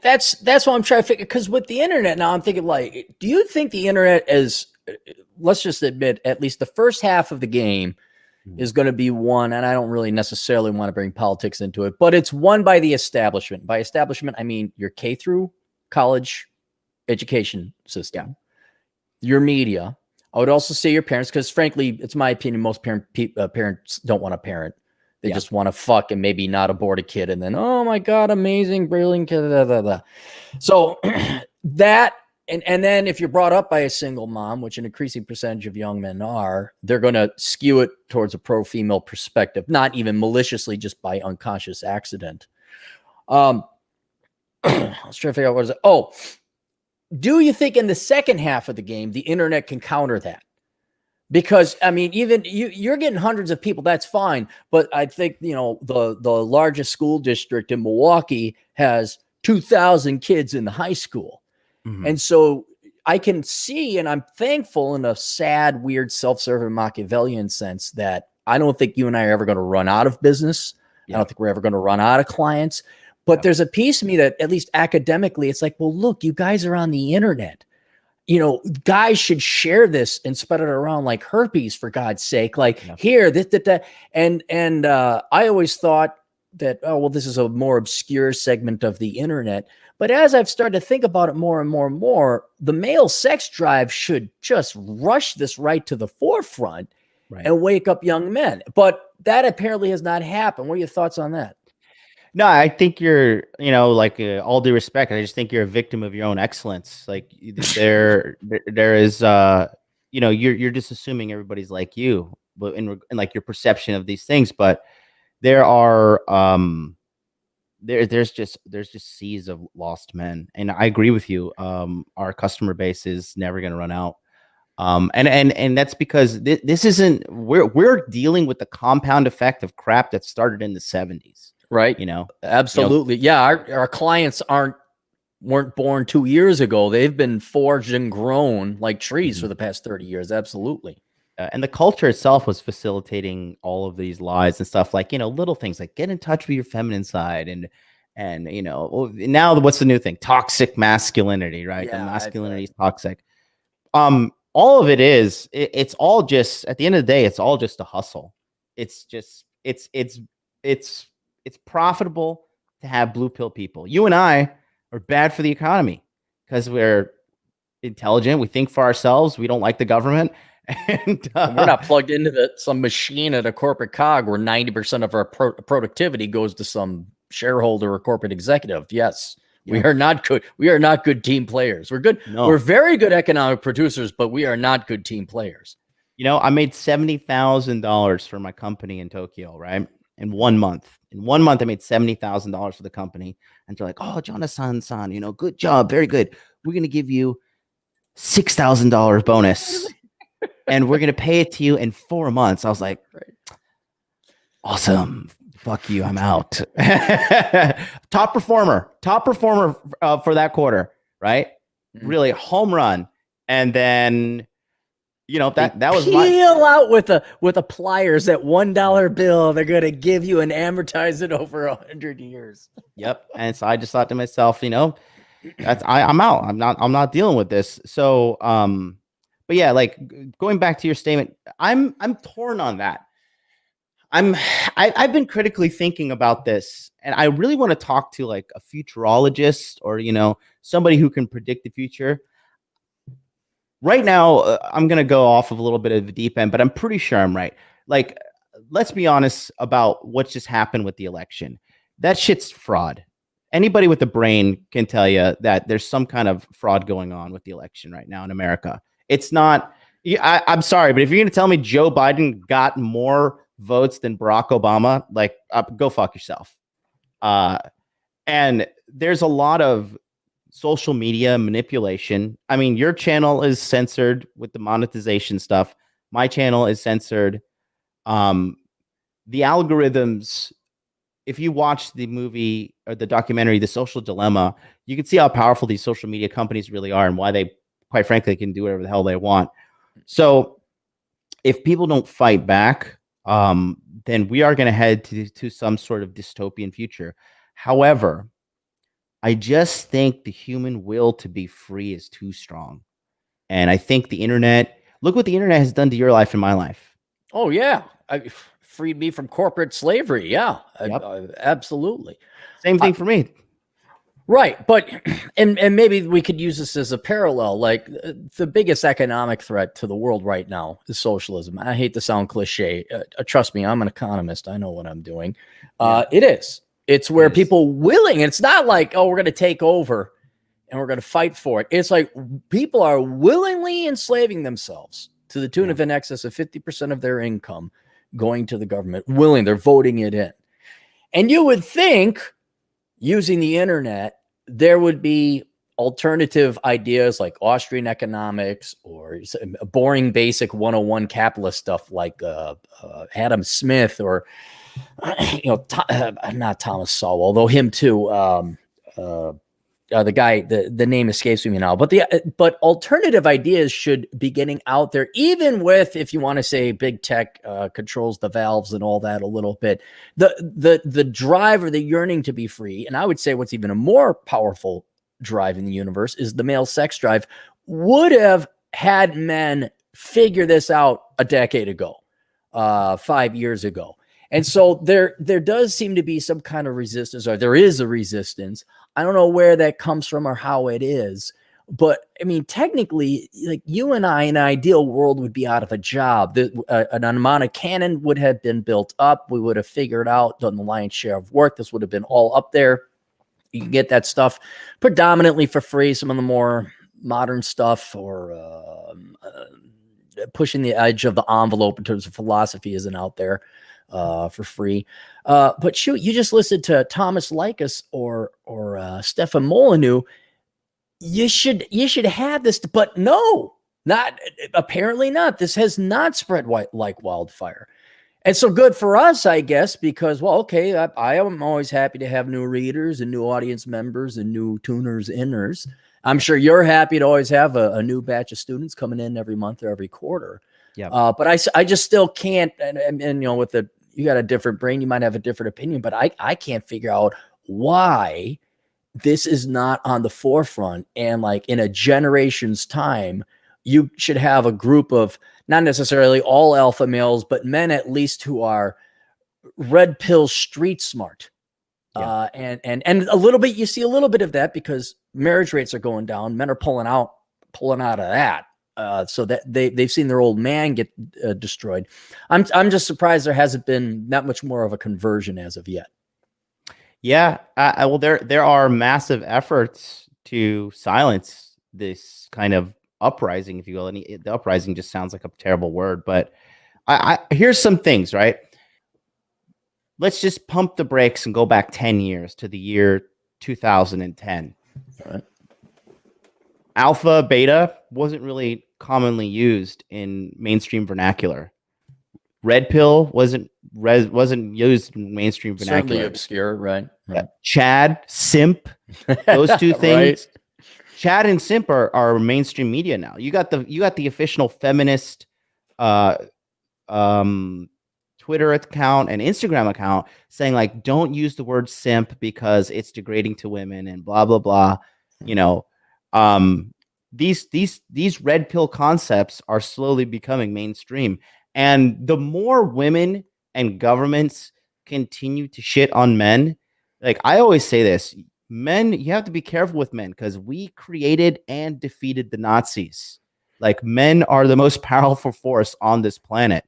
that's what I'm trying to figure. Because with the internet now, I'm thinking like, do you think the internet is? Let's just admit, at least the first half of the game is going to be won, and I don't really necessarily want to bring politics into it, but it's won by the establishment. By establishment, I mean your K through college education system, your media. I would also say your parents, because frankly, it's my opinion, most parents don't want to parent. They just want to fuck and maybe not abort a kid. And then, oh my God, amazing, brilliant kid. Blah, blah, blah. So that, and then if you're brought up by a single mom, which an increasing percentage of young men are, they're going to skew it towards a pro-female perspective, not even maliciously, just by unconscious accident. Let's try to figure out what is it. Oh, do you think in the second half of the game, the internet can counter that? Because, I mean, even you're getting hundreds of people, that's fine. But I think, you know, the largest school district in Milwaukee has 2,000 kids in the high school. And so I can see, and I'm thankful in a sad, weird, self-serving Machiavellian sense that I don't think you and I are ever going to run out of business. I don't think we're ever going to run out of clients. But there's a piece of me that, at least academically, it's like, well, look, you guys are on the internet. You know, guys should share this and spread it around like herpes, for God's sake. Like here, that. And I always thought that, oh, well, this is a more obscure segment of the internet. But as I've started to think about it more and more and more, the male sex drive should just rush this right to the forefront and wake up young men. But that apparently has not happened. What are your thoughts on that? No, I think you're, you know, like all due respect, I just think you're a victim of your own excellence. Like there is, you know, you're just assuming everybody's like you, but in like your perception of these things. But there are, there's just seas of lost men, and I agree with you. Our customer base is never going to run out. And that's because this isn't, we're dealing with the compound effect of crap that started in the 70s. Right. You know, absolutely. You know, yeah. Our clients weren't born 2 years ago. They've been forged and grown like trees for the past 30 years. Absolutely. And the culture itself was facilitating all of these lies and stuff, like, you know, little things like get in touch with your feminine side. And, you know, now what's the new thing? Toxic masculinity, right? Yeah, the masculinity is toxic. All of it is, it's all just, at the end of the day, it's all just a hustle. It's just, it's profitable to have blue pill people. You and I are bad for the economy because we're intelligent. We think for ourselves. We don't like the government. And we're not plugged into some machine at a corporate cog where 90% of our productivity goes to some shareholder or corporate executive. Yes. We are not good. We are not good team players. We're good. No. We're very good economic producers, but we are not good team players. You know, I made $70,000 for my company in Tokyo, right? In 1 month. In 1 month, I made $70,000 for the company. And they're like, oh, Jonathan-san, you know, good job. Very good. We're going to give you $6,000 bonus. And we're going to pay it to you in 4 months. I was like, awesome. Fuck you. I'm out. Top performer for that quarter, right? Really home run. And then, you know, that was my peel out with a pliers that $1 bill. They're going to give you and amortize it over 100 years. Yep. And so I just thought to myself, you know, I'm out. I'm not dealing with this. So, but yeah, like going back to your statement, I'm torn on that. I've been critically thinking about this, and I really want to talk to like a futurologist or, you know, somebody who can predict the future. right now, I'm going to go off of a little bit of the deep end, but I'm pretty sure I'm right. Like, let's be honest about what just happened with the election. That shit's fraud. Anybody with a brain can tell you that there's some kind of fraud going on with the election right now in America. It's not. I'm sorry, but if you're going to tell me Joe Biden got more votes than Barack Obama, like, go fuck yourself. And there's a lot of social media manipulation. I mean, your channel is censored with the monetization stuff. My channel is censored. The algorithms, if you watch the movie or the documentary, The Social Dilemma, you can see how powerful these social media companies really are and why they, quite frankly, can do whatever the hell they want. So if people don't fight back, then we are going to head to some sort of dystopian future. However, I just think the human will to be free is too strong. And I think the internet, look what the internet has done to your life and my life. Oh, yeah. Freed me from corporate slavery. Yeah, Yep. Absolutely. Same thing for me. Right. But, and maybe we could use this as a parallel. Like the biggest economic threat to the world right now is socialism. I hate to sound cliche. Trust me, I'm an economist. I know what I'm doing. It is. It's where people willing, it's not like, oh, we're going to take over and we're going to fight for it. It's like people are willingly enslaving themselves to the tune of in excess of 50% of their income going to the government, willing, they're voting it in. And you would think using the internet, there would be alternative ideas like Austrian economics or boring basic 101 capitalist stuff like Adam Smith or not Thomas Sowell, although him too. The guy, the name escapes me now, but alternative ideas should be getting out there, even with, if you want to say big tech controls the valves and all that a little bit, the drive or the yearning to be free. And I would say what's even a more powerful drive in the universe is the male sex drive would have had men figure this out a decade ago, 5 years ago. And so there does seem to be some kind of resistance, or there is a resistance. I don't know where that comes from or how it is, but I mean, technically, like you and I in an ideal world would be out of a job. An amount of cannon would have been built up. We would have figured out, done the lion's share of work. This would have been all up there. You can get that stuff predominantly for free. Some of the more modern stuff or pushing the edge of the envelope in terms of philosophy isn't out there for free. But shoot, you just listened to Thomas Likas or Stefan Molyneux. You should have this, but no, apparently not. This has not spread like wildfire. And so good for us, I guess, because, well, okay, I am always happy to have new readers and new audience members and new tuners, inners. I'm sure you're happy to always have a new batch of students coming in every month or every quarter. Yeah. But I just still can't, and you know, you got a different brain, you might have a different opinion, but I can't figure out why this is not on the forefront. And like in a generation's time, you should have a group of not necessarily all alpha males, but men at least who are red pill street smart. Yeah. And a little bit, you see a little bit of that because marriage rates are going down. Men are pulling out of that. So that they've seen their old man get destroyed. I'm just surprised there hasn't been that much more of a conversion as of yet. Yeah. Well, there are massive efforts to silence this kind of uprising, if you will. And the uprising just sounds like a terrible word, but here's some things, right? Let's just pump the brakes and go back 10 years to the year 2010. All right. Alpha, beta wasn't really commonly used in mainstream vernacular. Red pill wasn't used in mainstream vernacular. Certainly obscure, right? Chad, simp, those two things. Right. Chad and simp are mainstream media now. You got the official feminist Twitter account and Instagram account saying like, don't use the word simp because it's degrading to women and blah blah blah. You know, these red pill concepts are slowly becoming mainstream, and the more women and governments continue to shit on men, like I always say this, men, you have to be careful with men because we created and defeated the Nazis. Like, men are the most powerful force on this planet,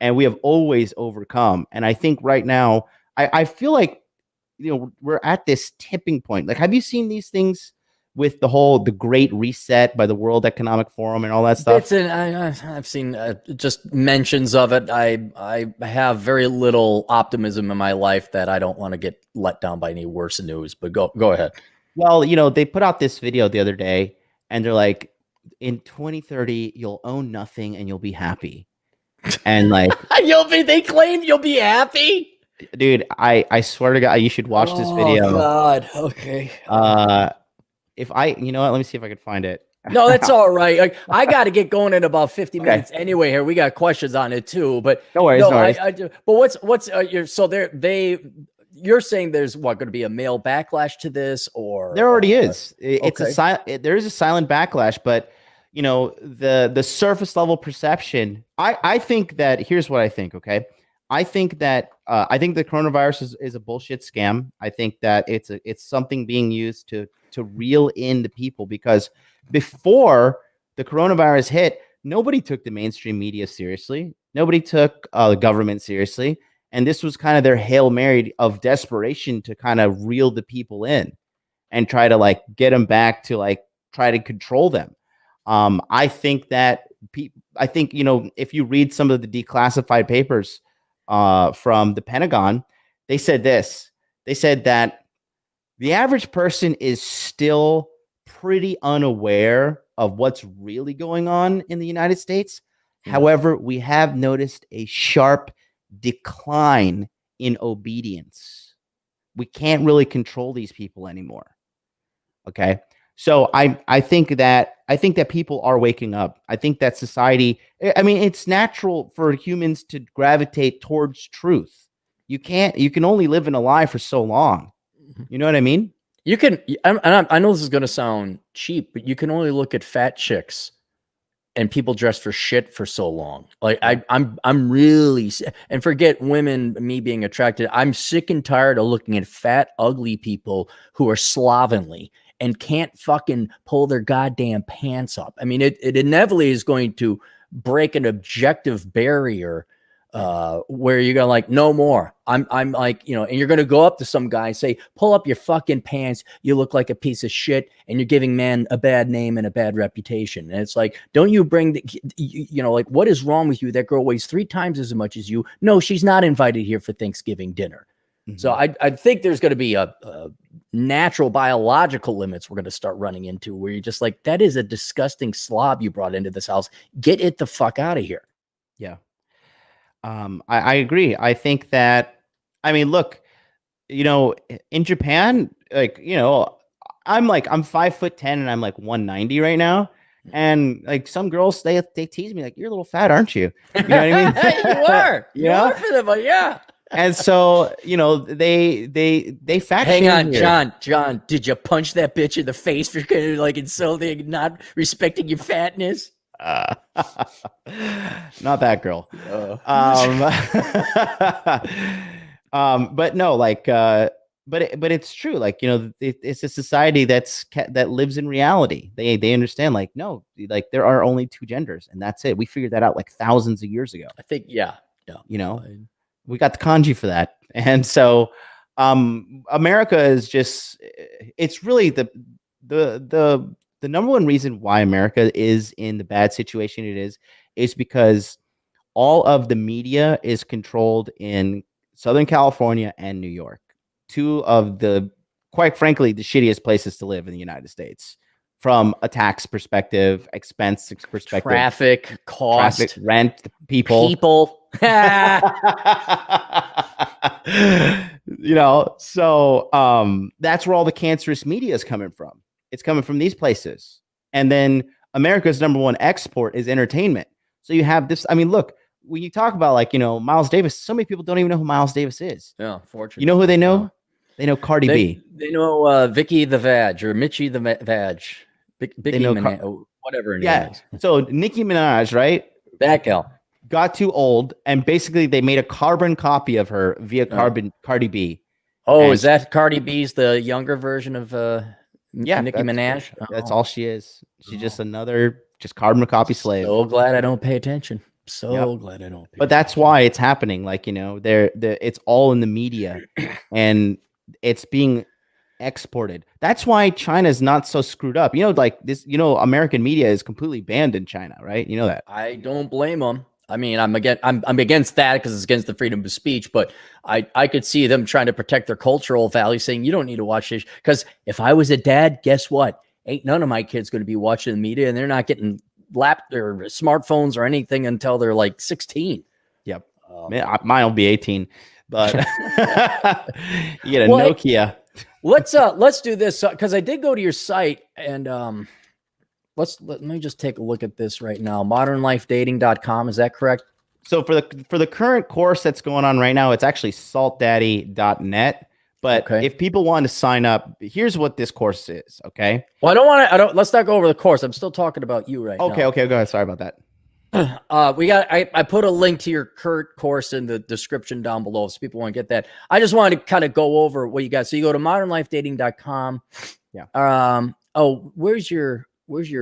and we have always overcome. And I think right now, I feel like, we're at this tipping point. Like, have you seen these things with the Great Reset by the World Economic Forum and all that stuff? I've seen just mentions of it. I have very little optimism in my life that I don't want to get let down by any worse news. But go ahead. Well, they put out this video the other day, and they're like, in 2030, you'll own nothing and you'll be happy. And like, they claim you'll be happy. Dude, I swear to God, you should watch this video. Oh God. Okay. If you know what, let me see if I can find it. No, that's all right. Like, I got to get going in about 50 minutes anyway. Here, we got questions on it too. But no worries. But what's you're saying there's going to be a male backlash to this, or there already is. It's there is a silent backlash, but the surface level perception. I think that here's what I think. Okay, I think that I think the coronavirus is a bullshit scam. I think that it's something being used to reel in the people, because before the coronavirus hit, nobody took the mainstream media seriously. Nobody took the government seriously. And this was kind of their Hail Mary of desperation to kind of reel the people in and try to like get them back to like try to control them. I think that if you read some of the declassified papers from the Pentagon, they said this. They said that the average person is still pretty unaware of what's really going on in the United States. However, we have noticed a sharp decline in obedience. We can't really control these people anymore. Okay. So I think that people are waking up. I think that society, I mean, it's natural for humans to gravitate towards truth. You can only live in a lie for so long. You know what I mean? You can, I know this is going to sound cheap, but you can only look at fat chicks and people dress for shit for so long. Like I'm really, and forget women, me being attracted. I'm sick and tired of looking at fat, ugly people who are slovenly and can't fucking pull their goddamn pants up. I mean, it inevitably is going to break an objective barrier where you're gonna like, no more. I'm like, and you're gonna go up to some guy and say, pull up your fucking pants. You look like a piece of shit, and you're giving man a bad name and a bad reputation. And it's like, don't you bring like, what is wrong with you? That girl weighs 3 times as much as you. No, she's not invited here for Thanksgiving dinner. Mm-hmm. So I think there's going to be a natural biological limits we're going to start running into, where you're just like, that is a disgusting slob you brought into this house. Get it the fuck out of here. Yeah. I agree. I think that, I mean, look, in Japan, like, I'm 5'10" and I'm like 190 right now. And like some girls, they tease me like, you're a little fat, aren't you? You know what I mean? You are for them, but yeah. And so, they fat Hang on, here. John, did you punch that bitch in the face for kind of like insulting, not respecting your fatness? Not that girl. But no, like, but it's true. Like, it's a society that lives in reality. They understand, like, no, like there are only 2 genders and that's it. We figured that out like thousands of years ago. I think, yeah. We got the kanji for that. And so, America is just, it's really the number one reason why America is in the bad situation it is because all of the media is controlled in Southern California and New York, 2 of the, quite frankly, the shittiest places to live in the United States, from a tax perspective, expense perspective, traffic, cost, rent, people. So that's where all the cancerous media is coming from. It's coming from these places. And then America's number 1 export is entertainment. So you have this. I mean, look, when you talk about like, Miles Davis, so many people don't even know who Miles Davis is. Yeah, fortunately. You know who they know? No. They know Cardi B. They know Vicky the Vag or Mitchie the Vag. Whatever her name is. So Nicki Minaj, right? That gal got too old, and basically they made a carbon copy of her via Cardi B. Oh, is that Cardi B's the younger version of Nicki Minaj? That's all she is. She's just another just carbon copy slave. So glad I don't pay attention. So Yep. glad I don't. But that's why it's happening. Like, you know, it's all in the media and it's being exported. That's why China is not so screwed up. You know, like this, you know, American media is completely banned in China, right? You know that. I don't blame them. I mean, I'm against that because it's against the freedom of speech, but I could see them trying to protect their cultural values, saying you don't need to watch this. Because if I was a dad, guess what? Ain't none of my kids going to be watching the media, and they're not getting or smartphones or anything until they're like 16. Yep. Mine will be 18, but you get a well, Nokia. Let's do this because I did go to your site and let me just take a look at this right now. Modernlifedating.com, is that correct? So for the current course that's going on right now, it's actually saltdaddy.net. But if people want to sign up, here's what this course is. Okay. Well, let's not go over the course. I'm still talking about you right now. Okay. Go ahead. Sorry about that. I put a link to your current course in the description down below. So people want to get that. I just wanted to kind of go over what you got. So you go to modernlifedating.com. Yeah. Where's your, is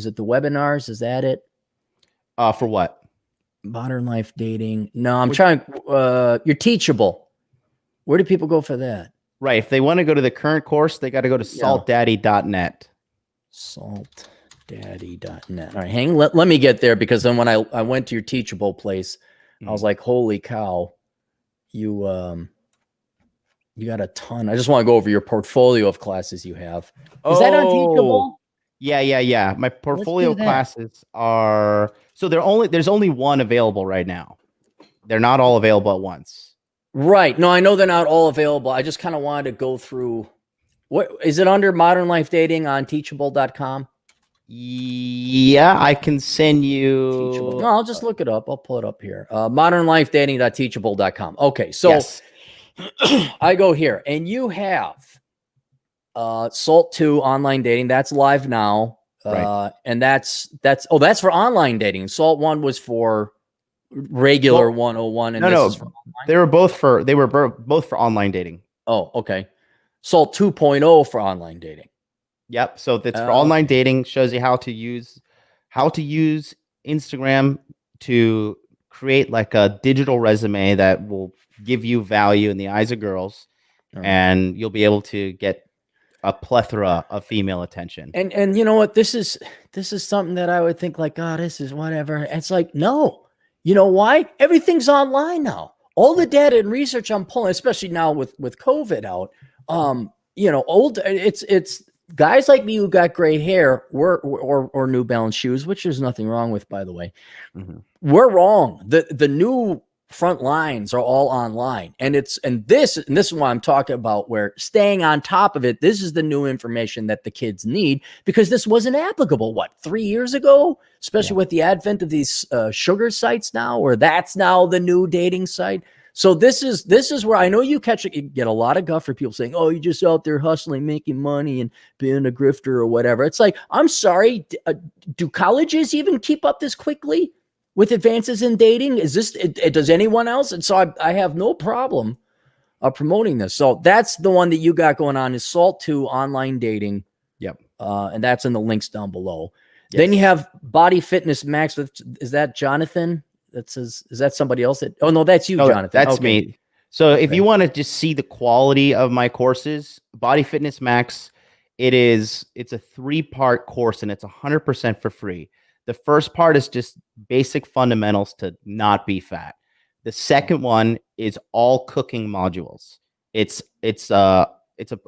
it the webinars? Is that it? For what? Modern Life Dating. No, I'm trying, you're Teachable. Where do people go for that? Right. If they want to go to the current course, they got to go to saltdaddy.net. Saltdaddy.net. All right, hang. Let me get there because then when I went to your Teachable place, I was like, holy cow, you got a ton. I just want to go over your portfolio of classes you have. Is that on Teachable? Yeah. My portfolio classes are there's only one available right now. They're not all available at once. Right. No, I know they're not all available. I just kind of wanted to go through. What is it under Modern Life Dating on teachable.com? Yeah, I can send you. Teachable. No, I'll just look it up. I'll pull it up here. Modernlifedating.teachable.com. Okay, so yes. I go here, and you have Salt 2 online dating. That's live now, right. And that's for online dating. Salt 1 was for regular 101, and this is for online? They were both for online dating. Oh, okay. Salt 2.0 for online dating. Yep. So that's for online dating. Shows you how to use Instagram to create like a digital resume that will give you value in the eyes of girls, and you'll be able to get a plethora of female attention. And you know what? This is something that I would think like, oh, this is whatever. It's like, no. You know why? Everything's online now. All the data and research I'm pulling, especially now with COVID out, it's guys like me who got gray hair or New Balance shoes, which there's nothing wrong with, by the way. Mm-hmm. We're wrong. The new front lines are all online, and this is what I'm talking about, where staying on top of it. This is the new information that the kids need, because this wasn't applicable 3 years ago, especially with the advent of these sugar sites now, where that's now the new dating site. So this is where I know you get a lot of guff for people saying, oh, you're just out there hustling, making money and being a grifter or whatever. It's like, I'm sorry, do colleges even keep up this quickly with advances in dating? Does anyone else? And so I have no problem promoting this. So that's the one that you got going on, is Salt 2 online dating. Yep. And that's in the links down below. Yes. Then you have Body Fitness Max. Is that Jonathan? Is that somebody else? No, that's you, Jonathan. That's me. So if you want to just see the quality of my courses, Body Fitness Max, it's a 3-part course, and it's 100% for free. The first part is just basic fundamentals to not be fat. The second one is all cooking modules. It's a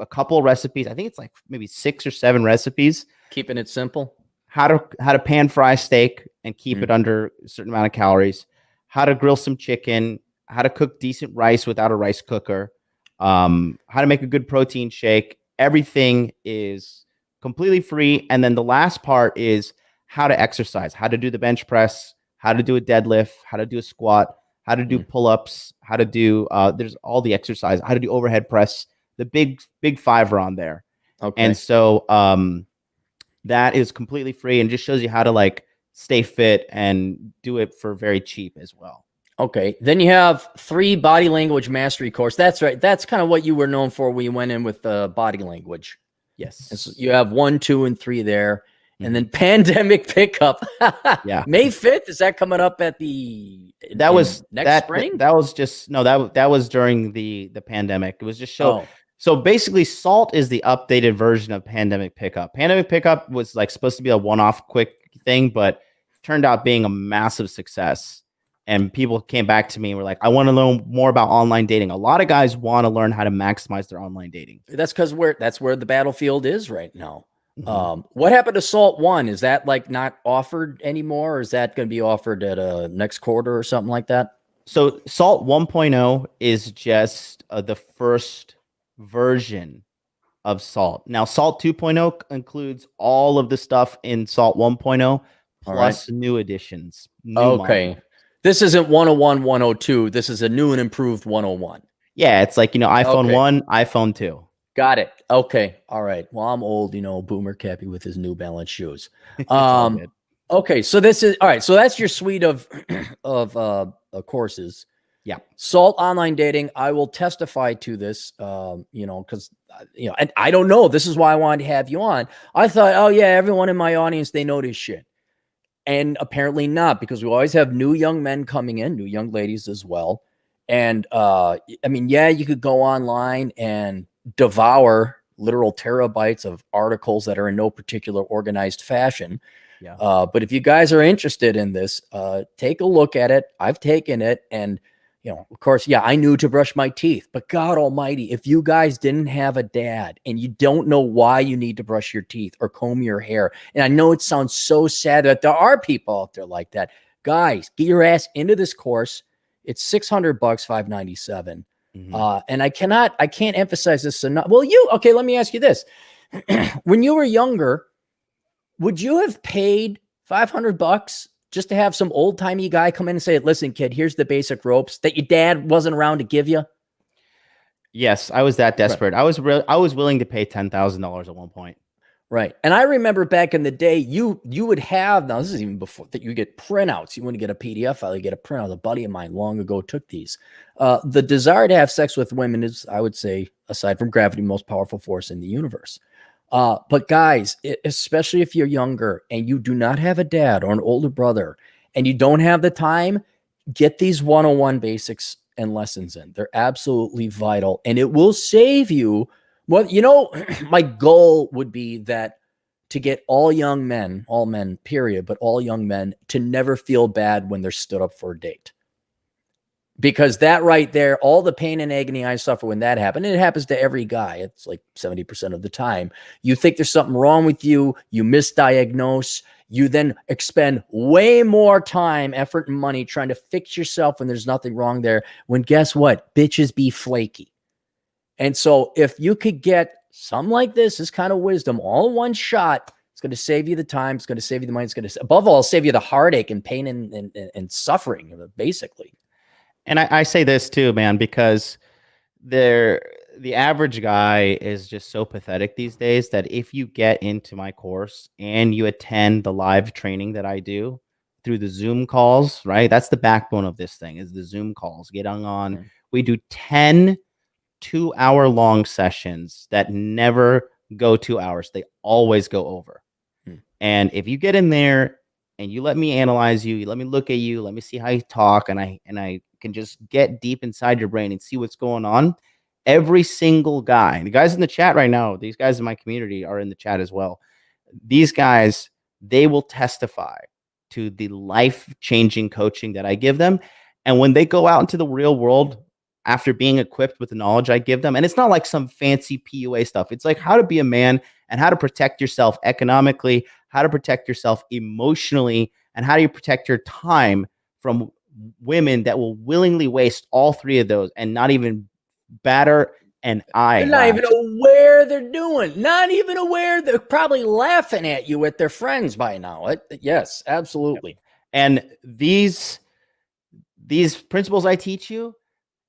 couple of recipes. I think it's like maybe 6 or 7 recipes. Keeping it simple. How to pan fry steak and keep it under a certain amount of calories. How to grill some chicken. How to cook decent rice without a rice cooker. How to make a good protein shake. Everything is completely free. And then the last part is how to exercise, how to do the bench press, how to do a deadlift, how to do a squat, how to do pull-ups, how to do, there's all the exercise, how to do overhead press. The big 5 are on there. Okay. And so that is completely free and just shows you how to like stay fit and do it for very cheap as well. Okay. Then you have 3 body language mastery course. That's right. That's kind of what you were known for when you went in with the body language. Yes. And so you have 1, 2, and 3 there. And then pandemic pickup. Yeah. May 5th. Is that coming up at the That was next spring? That was just no, that was during the pandemic. It was just show. Oh, So basically, Salt is the updated version of Pandemic Pickup. Pandemic Pickup was like supposed to be a one-off quick thing, but turned out being a massive success. And people came back to me and were like, I want to learn more about online dating. A lot of guys want to learn how to maximize their online dating. that's because that's where the battlefield is right now. Mhm. What happened to Salt 1? Is that like not offered anymore? Or is that going to be offered at next quarter or something like that? So Salt 1.0 is just the first version of Salt. Now, Salt 2.0 includes all of the stuff in Salt 1.0 plus new additions. New Okay. modules. This isn't 101, 102. This is a new and improved 101. Yeah, it's like, iPhone Okay. 1, iPhone 2. Got it. Okay. All right. Well, I'm old, boomer Cappy with his New Balance shoes. It's all good. Okay. So this is all right. So that's your suite of courses. Yeah. Salt online dating. I will testify to this, because, and I don't know. This is why I wanted to have you on. I thought, oh, yeah, everyone in my audience, they know this shit. And apparently not, because we always have new young men coming in, new young ladies as well. And yeah, you could go online and devour literal terabytes of articles that are in no particular organized fashion. Yeah. But if you guys are interested in this, take a look at it. I've taken it, and of course, yeah, I knew to brush my teeth, but God almighty, if you guys didn't have a dad and you don't know why you need to brush your teeth or comb your hair, and I know it sounds so sad that there are people out there like that, guys, get your ass into this course. It's $600, $597. Mhm. And I can't emphasize this enough. Well, okay, let me ask you this. When you were younger, would you have paid $500 just to have some old timey guy come in and say, listen, kid, here's the basic ropes that your dad wasn't around to give you? Yes, I was that desperate. Right. I was willing to pay $10,000 at one point. Right. And I remember back in the day, you would have, now this is even before that you get printouts. You want to get a PDF file, you get a printout. A buddy of mine long ago took these. The desire to have sex with women is, I would say, aside from gravity, most powerful force in the universe. But guys, especially if you're younger and you do not have a dad or an older brother and you don't have the time, get these 101 basics and lessons in. They're absolutely vital, and it will save you. Well, my goal would be that to get all men, period, but all young men to never feel bad when they're stood up for a date. Because that right there, all the pain and agony I suffer when that happened, and it happens to every guy. It's like 70% of the time. You think there's something wrong with you. You misdiagnose. You then expend way more time, effort, and money trying to fix yourself when there's nothing wrong there. When guess what? Bitches be flaky. And so if you could get something like this kind of wisdom all in one shot, it's going to save you the time. It's going to save you the money. It's going to, above all, save you the heartache and pain and suffering, basically. And I say this too, man, because the average guy is just so pathetic these days that if you get into my course and you attend the live training that I do through the Zoom calls, right? That's the backbone of this thing, is the Zoom calls. Getting on. Mm-hmm. We do 10 2-hour-long sessions that never go 2 hours. They always go over. And if you get in there and you let me analyze you, you let me look at you, let me see how you talk, and I can just get deep inside your brain and see what's going on. Every single guy, the guys in the chat right now, these guys in my community are in the chat as well. These guys, they will testify to the life-changing coaching that I give them. And when they go out into the real world, after being equipped with the knowledge I give them, and it's not like some fancy PUA stuff. It's like how to be a man and how to protect yourself economically, how to protect yourself emotionally, and how do you protect your time from women that will willingly waste all three of those and not even batter an eye. They're not even aware they're doing. Not even aware. They're probably laughing at you with their friends by now. Yes, absolutely. And these principles I teach you,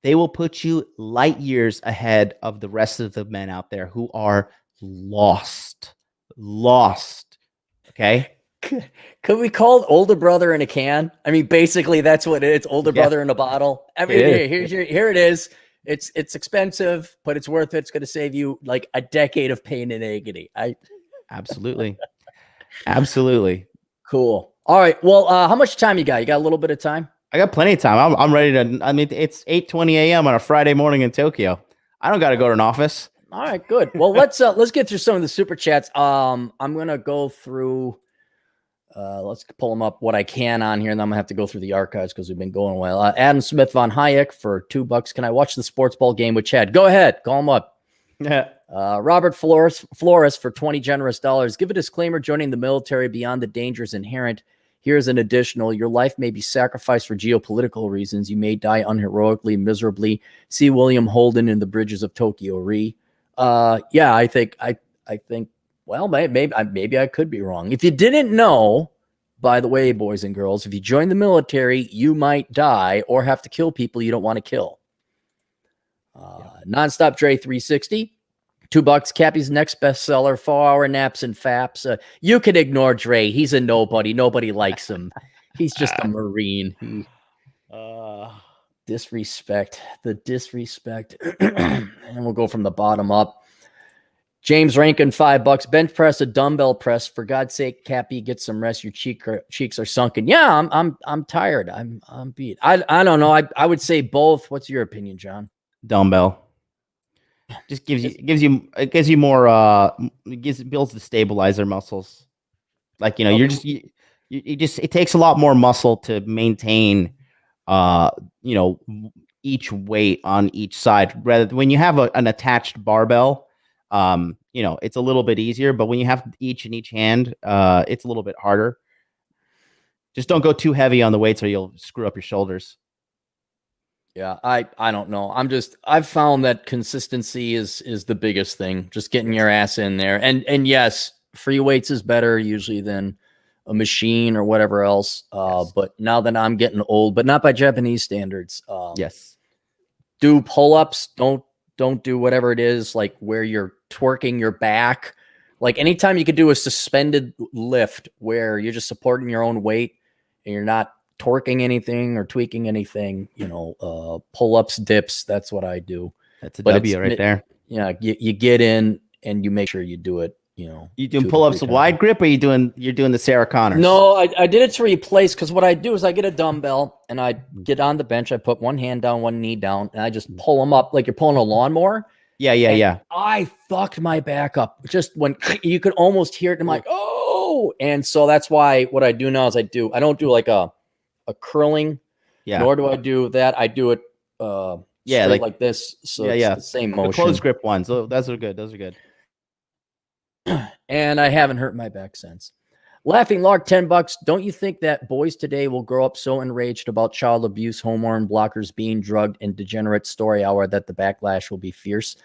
they will put you light years ahead of the rest of the men out there who are lost. Okay. Could we call it older brother in a can? I mean, basically that's what it is. Older brother in a bottle. I mean, here it is. It's expensive, but it's worth it. It's going to save you like a decade of pain and agony. Absolutely. Absolutely. Cool. All right. Well, how much time you got? You got a little bit of time? I got plenty of time. I'm ready to. I mean, it's 8:20 a.m. on a Friday morning in Tokyo. I don't got to go to an office. All right, good. Well, let's get through some of the super chats. I'm gonna go through. Let's pull them up what I can on here, and then I'm gonna have to go through the archives because we've been going a while. Adam Smith von Hayek for $2. Can I watch the sports ball game with Chad? Go ahead, call him up. Yeah. Robert Flores for $20 generous. Give a disclaimer: joining the military beyond the dangers inherent. Here's an additional: your life may be sacrificed for geopolitical reasons. You may die unheroically, miserably. See William Holden in The Bridges of Tokyo Re. Yeah, I think. Well, maybe I could be wrong. If you didn't know, by the way, boys and girls, if you join the military, you might die or have to kill people you don't want to kill. Nonstop Dre 360. $2. Cappy's next bestseller, 4-Hour Naps and Faps. You can ignore Dre. He's a nobody. Nobody likes him. He's just a Marine. Disrespect. The disrespect. And we'll go from the bottom up. James Rankin, $5. Bench press a dumbbell press. For God's sake, Cappy, get some rest. Your cheeks are sunken. Yeah, I'm tired. I'm beat. I don't know. I would say both. What's your opinion, John? Dumbbell. Just builds the stabilizer muscles. Like, you know, you just it takes a lot more muscle to maintain each weight on each side. Rather when you have an attached barbell, it's a little bit easier, but when you have each in each hand, it's a little bit harder. Just don't go too heavy on the weights or you'll screw up your shoulders. Yeah, I don't know. I've found that consistency is the biggest thing. Just getting your ass in there. And yes, free weights is better usually than a machine or whatever else. Yes. But now that I'm getting old, but not by Japanese standards. Yes. Do pull-ups. Don't do whatever it is, like where you're twerking your back. Like anytime you could do a suspended lift where you're just supporting your own weight and you're not torquing anything or tweaking anything, pull-ups, dips. That's what I do. That's a W right there. Yeah. You get in and you make sure you do it, You doing pull-ups wide grip or you're doing the Sarah Connors? No, I did it to replace, because what I do is I get a dumbbell and I get on the bench. I put one hand down, one knee down, and I just pull them up like you're pulling a lawnmower. Yeah. I fucked my back up just when you could almost hear it. I'm like, oh, and so that's why what I do now is I don't do like a curling, nor do I do that. I do it like this. So it's the same motion. The closed grip ones. Oh, those are good. And I haven't hurt my back since. Laughing Lark, $10. Don't you think that boys today will grow up so enraged about child abuse, hormone blockers, being drugged, and degenerate story hour that the backlash will be fierce?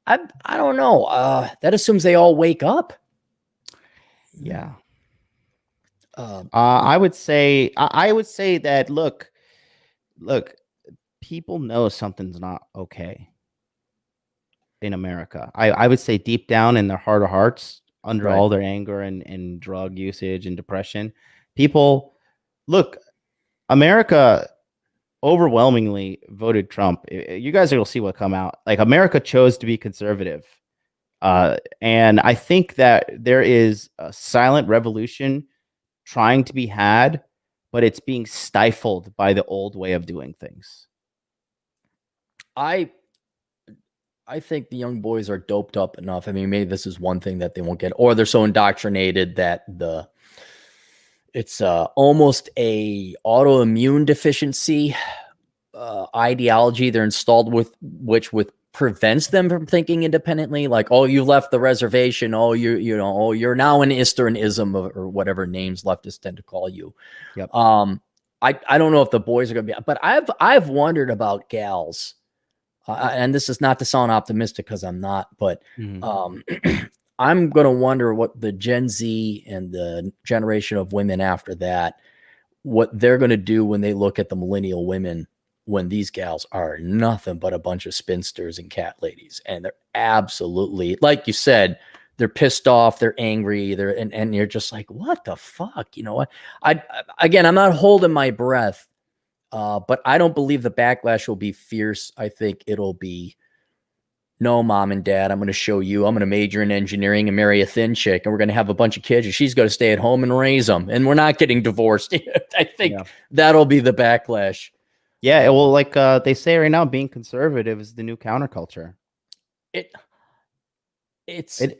I don't know. That assumes they all wake up. Yeah. I would say that look, people know something's not okay in America. I would say deep down in their heart of hearts, under all their anger and drug usage and depression, people look, America overwhelmingly voted Trump. You guys are going to see what come out. Like, America chose to be conservative. And I think that there is a silent revolution trying to be had, but it's being stifled by the old way of doing things. I think the young boys are doped up enough. I mean, maybe this is one thing that they won't get, or they're so indoctrinated that it's almost a autoimmune deficiency ideology they're installed with, which prevents them from thinking independently. Like, oh, you left the reservation. Oh, you're now an Eastern-ism or whatever names leftists tend to call you. Yep. I don't know if the boys are going to be, but I've wondered about gals. And this is not to sound optimistic, because I'm not, but I'm going to wonder what the Gen Z and the generation of women after that, what they're going to do when they look at the millennial women, when these gals are nothing but a bunch of spinsters and cat ladies. And they're absolutely, like you said, they're pissed off, they're angry, and you're just like, what the fuck? You know what? I'm not holding my breath. But I don't believe the backlash will be fierce. I think it'll be no, mom and dad, I'm going to show you. I'm going to major in engineering and marry a thin chick, and we're going to have a bunch of kids, and she's going to stay at home and raise them, and we're not getting divorced. I think that'll be the backlash. Yeah, well, like they say right now, being conservative is the new counterculture. I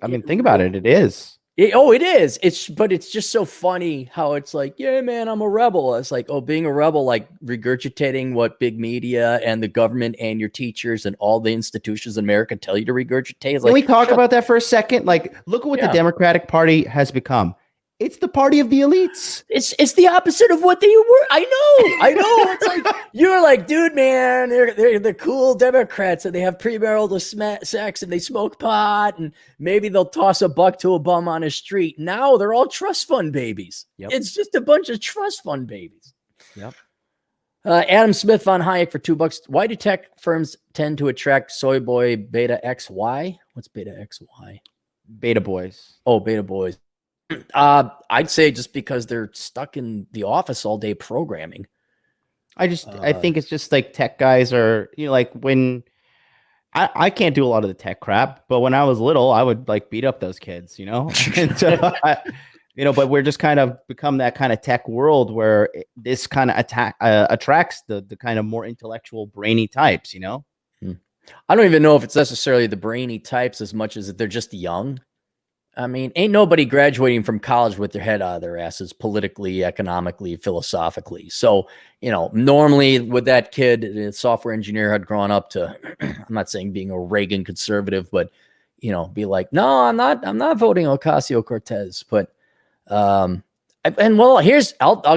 mean, think about it. It is. It is. But it's just so funny how it's like, yeah, man, I'm a rebel. It's like, oh, being a rebel, like regurgitating what big media and the government and your teachers and all the institutions in America tell you to regurgitate. Can we talk about that for a second? Like, look at what the Democratic Party has become. It's the party of the elites. It's the opposite of what they were. I know. It's like, you're like, dude, man, they're the cool Democrats, and they have premarital sex, and they smoke pot, and maybe they'll toss a buck to a bum on a street. Now they're all trust fund babies. Yep. It's just a bunch of trust fund babies. Yep. Adam Smith on Hayek for $2. Why do tech firms tend to attract soy boy beta XY? What's beta XY? Beta boys. Oh, beta boys. I'd say just because they're stuck in the office all day programming. I think it's just like tech guys are, like when I can't do a lot of the tech crap, but when I was little, I would like beat up those kids, and so but we're just kind of become that kind of tech world where this kind of attracts the kind of more intellectual, brainy types, I don't even know if it's necessarily the brainy types as much as that they're just young. I mean, ain't nobody graduating from college with their head out of their asses politically, economically, philosophically. So, normally with that kid, the software engineer had grown up to, I'm not saying being a Reagan conservative, but, be like, no, I'm not voting Ocasio-Cortez. But, I'll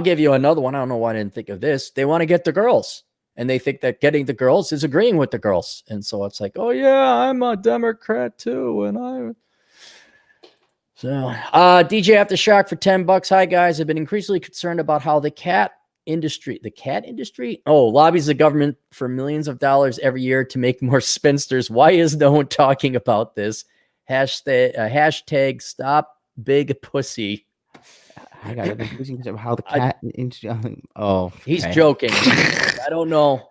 give you another one. I don't know why I didn't think of this. They want to get the girls. And they think that getting the girls is agreeing with the girls. And so it's like, oh, yeah, I'm a Democrat, too. And So, DJ Aftershock for $10. Hi, guys. I've been increasingly concerned about how the cat industry, lobbies the government for millions of dollars every year to make more spinsters. Why is no one talking about this? Hashtag stop big pussy. I got it. How the cat. He's joking. I don't know.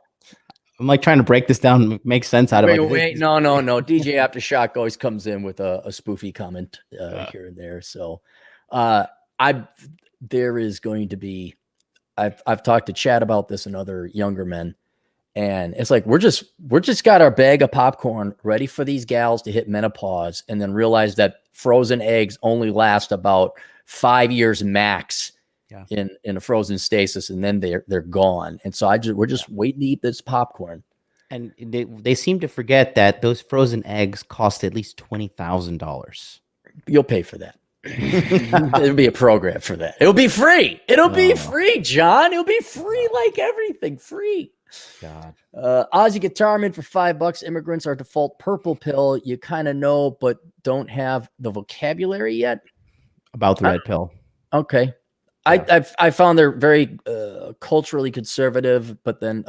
I'm like trying to break this down, make sense out of it. Wait, no. DJ Aftershock always comes in with a spoofy comment here and there. So, there is going to be. I've talked to Chad about this and other younger men, and it's like we're just got our bag of popcorn ready for these gals to hit menopause, and then realize that frozen eggs only last about 5 years max. In a frozen stasis, and then they're gone. And so we're just waiting to eat this popcorn. And they seem to forget that those frozen eggs cost at least $20,000. You'll pay for that. There'll be a program for that. It'll be free. It'll be free, John. It'll be free like everything. Free. God. Ozzy Guitarman for $5. Immigrants are default purple pill. You kind of know, but don't have the vocabulary yet. About the red pill. Okay. Yeah. I found they're very culturally conservative, but then,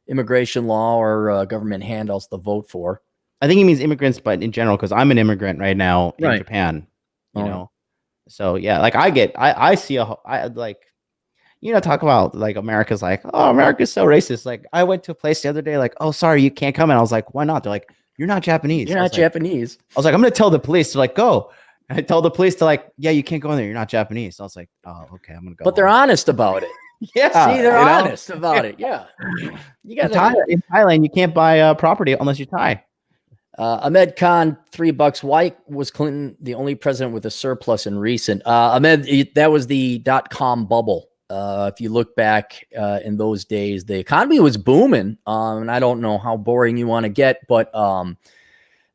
immigration law or government handouts to vote for. I think he means immigrants, but in general, because I'm an immigrant right now in Japan, you know. So yeah, like I see talk about like America's like, oh, America's so racist. Like I went to a place the other day, like, oh, sorry, you can't come in. I was like, why not? They're like, you're not Japanese. You're not Japanese. I was like, I'm gonna tell the police to like go. I told the police to like, yeah, you can't go in there. You're not Japanese. So I was like, oh, okay, I'm gonna go. But they're honest about it. Yeah, see, they're honest about it. Yeah, you got in Thailand. You can't buy property unless you Thai. Ahmed Khan, $3. Why was Clinton the only president with a surplus in recent? Ahmed, that was the .com bubble. If you look back in those days, the economy was booming. And I don't know how boring you want to get, but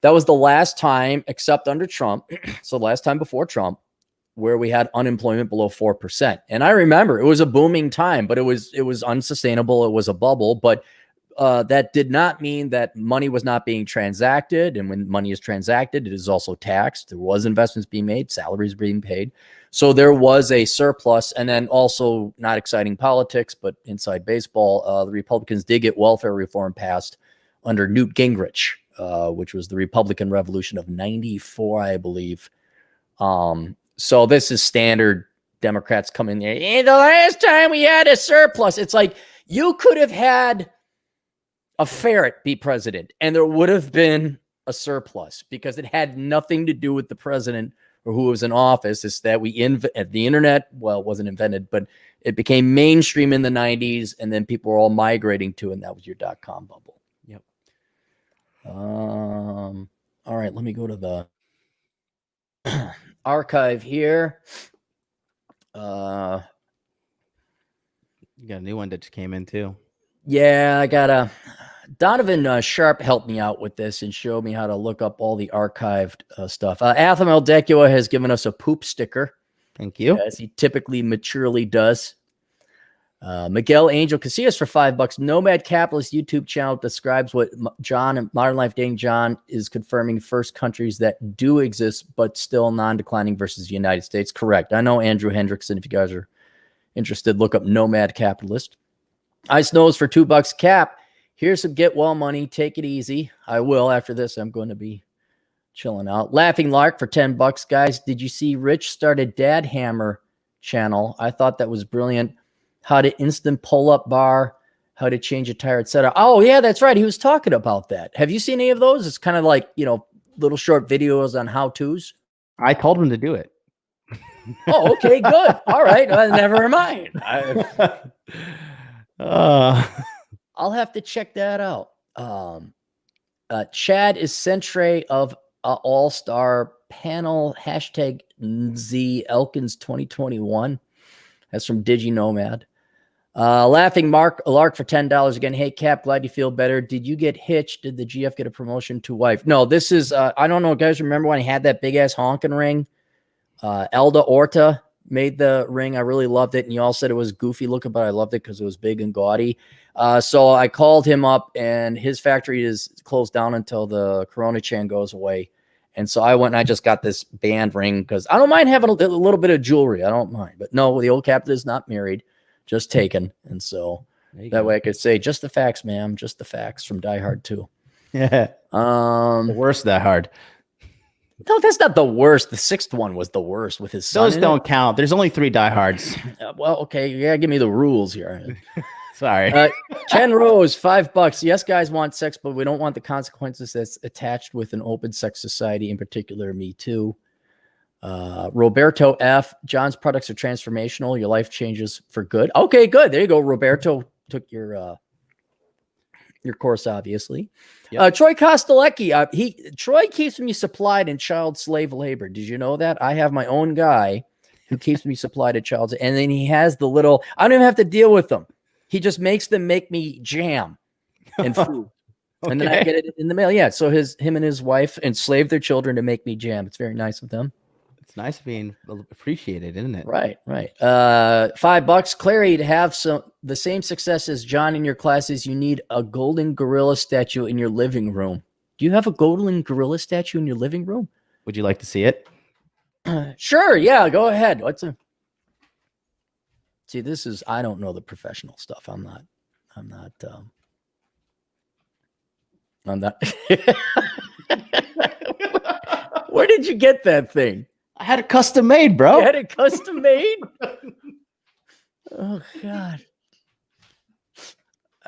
that was the last time, except under Trump. So last time before Trump, where we had unemployment below 4%. And I remember it was a booming time, but it was unsustainable. It was a bubble, but that did not mean that money was not being transacted. And when money is transacted, it is also taxed. There was investments being made, salaries being paid. So there was a surplus. And then also, not exciting politics, but inside baseball, the Republicans did get welfare reform passed under Newt Gingrich, which was the Republican Revolution of 94, I believe. So this is standard Democrats coming there. The last time we had a surplus, it's like you could have had a ferret be president, and there would have been a surplus because it had nothing to do with the president or who was in office. It's that the internet, well, it wasn't invented, but it became mainstream in the 90s, and then people were all migrating to it, and that was your .com bubble. Yep. All right, let me go to the archive here. You got a new one that just came in too. Yeah, I got Donovan Sharp helped me out with this and showed me how to look up all the archived stuff. Atham Eldecua has given us a poop sticker. Thank you. As he typically maturely does. Miguel Angel Casillas for $5. Nomad Capitalist YouTube channel describes what John and Modern Life Dating John is confirming first countries that do exist, but still non-declining versus the United States. Correct. I know Andrew Hendrickson. If you guys are interested, look up Nomad Capitalist. Ice Nose for $2. Cap, here's some get well money. Take it easy. I will. After this, I'm going to be chilling out. Laughing Lark for $10. Guys, did you see Rich start a Dad Hammer channel? I thought that was brilliant. How to instant pull-up bar, how to change a tire, etc. Oh, yeah, that's right. He was talking about that. Have you seen any of those? It's kind of like, little short videos on how-tos. I told him to do it. Oh, okay, good. All right. Never mind. I'll have to check that out. Chad is Centre of All-Star Panel, hashtag Z Elkins 2021. That's from DigiNomad. Laughing Lark for $10 again. Hey, Cap, glad you feel better. Did you get hitched? Did the GF get a promotion to wife? No, this is, I don't know, guys, remember when he had that big-ass honking ring? Elda Orta made the ring. I really loved it, and you all said it was goofy looking, but I loved it because it was big and gaudy. So I called him up, and his factory is closed down until the Corona chain goes away. And so I went and I just got this band ring because I don't mind having a little bit of jewelry. I don't mind. But no, the old captain is not married, just taken. And so that way I could say, just the facts, ma'am. Just the facts from Die Hard 2. Yeah. The worst Die Hard. No, that's not the worst. The sixth one was the worst with his son. Those don't count. There's only 3 Die Hards. Well, okay. You gotta give me the rules here. Sorry. Ken Rose, $5. Yes, guys want sex, but we don't want the consequences that's attached with an open sex society, in particular, Me Too. Roberto F. John's products are transformational. Your life changes for good. Okay, good. There you go. Roberto took your course, obviously. Yep. Troy Kostelecki. Troy keeps me supplied in child slave labor. Did you know that? I have my own guy who keeps me supplied at child, and then he has the little. I don't even have to deal with them. He just makes them make me jam and food. Okay. And then I get it in the mail. Yeah. So him and his wife enslaved their children to make me jam. It's very nice of them. It's nice being appreciated, isn't it? Right. $5. Clary, to have the same success as John in your classes, you need a golden gorilla statue in your living room. Do you have a golden gorilla statue in your living room? Would you like to see it? Sure. Yeah. Go ahead. See, I don't know the professional stuff. I'm not. Where did you get that thing? I had it custom made, bro. You had it custom made? Oh, God.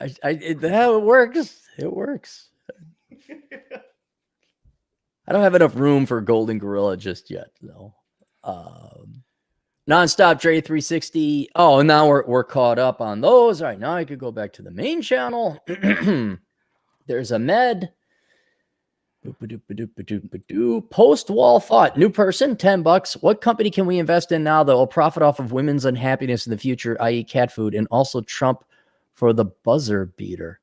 It works. It works. I don't have enough room for a golden gorilla just yet, though. Nonstop Dre 360. Oh, now we're caught up on those. All right, now I could go back to the main channel. There's a med. Post-wall thought. New person, $10. What company can we invest in now that will profit off of women's unhappiness in the future, i.e. cat food, and also Trump for the buzzer beater?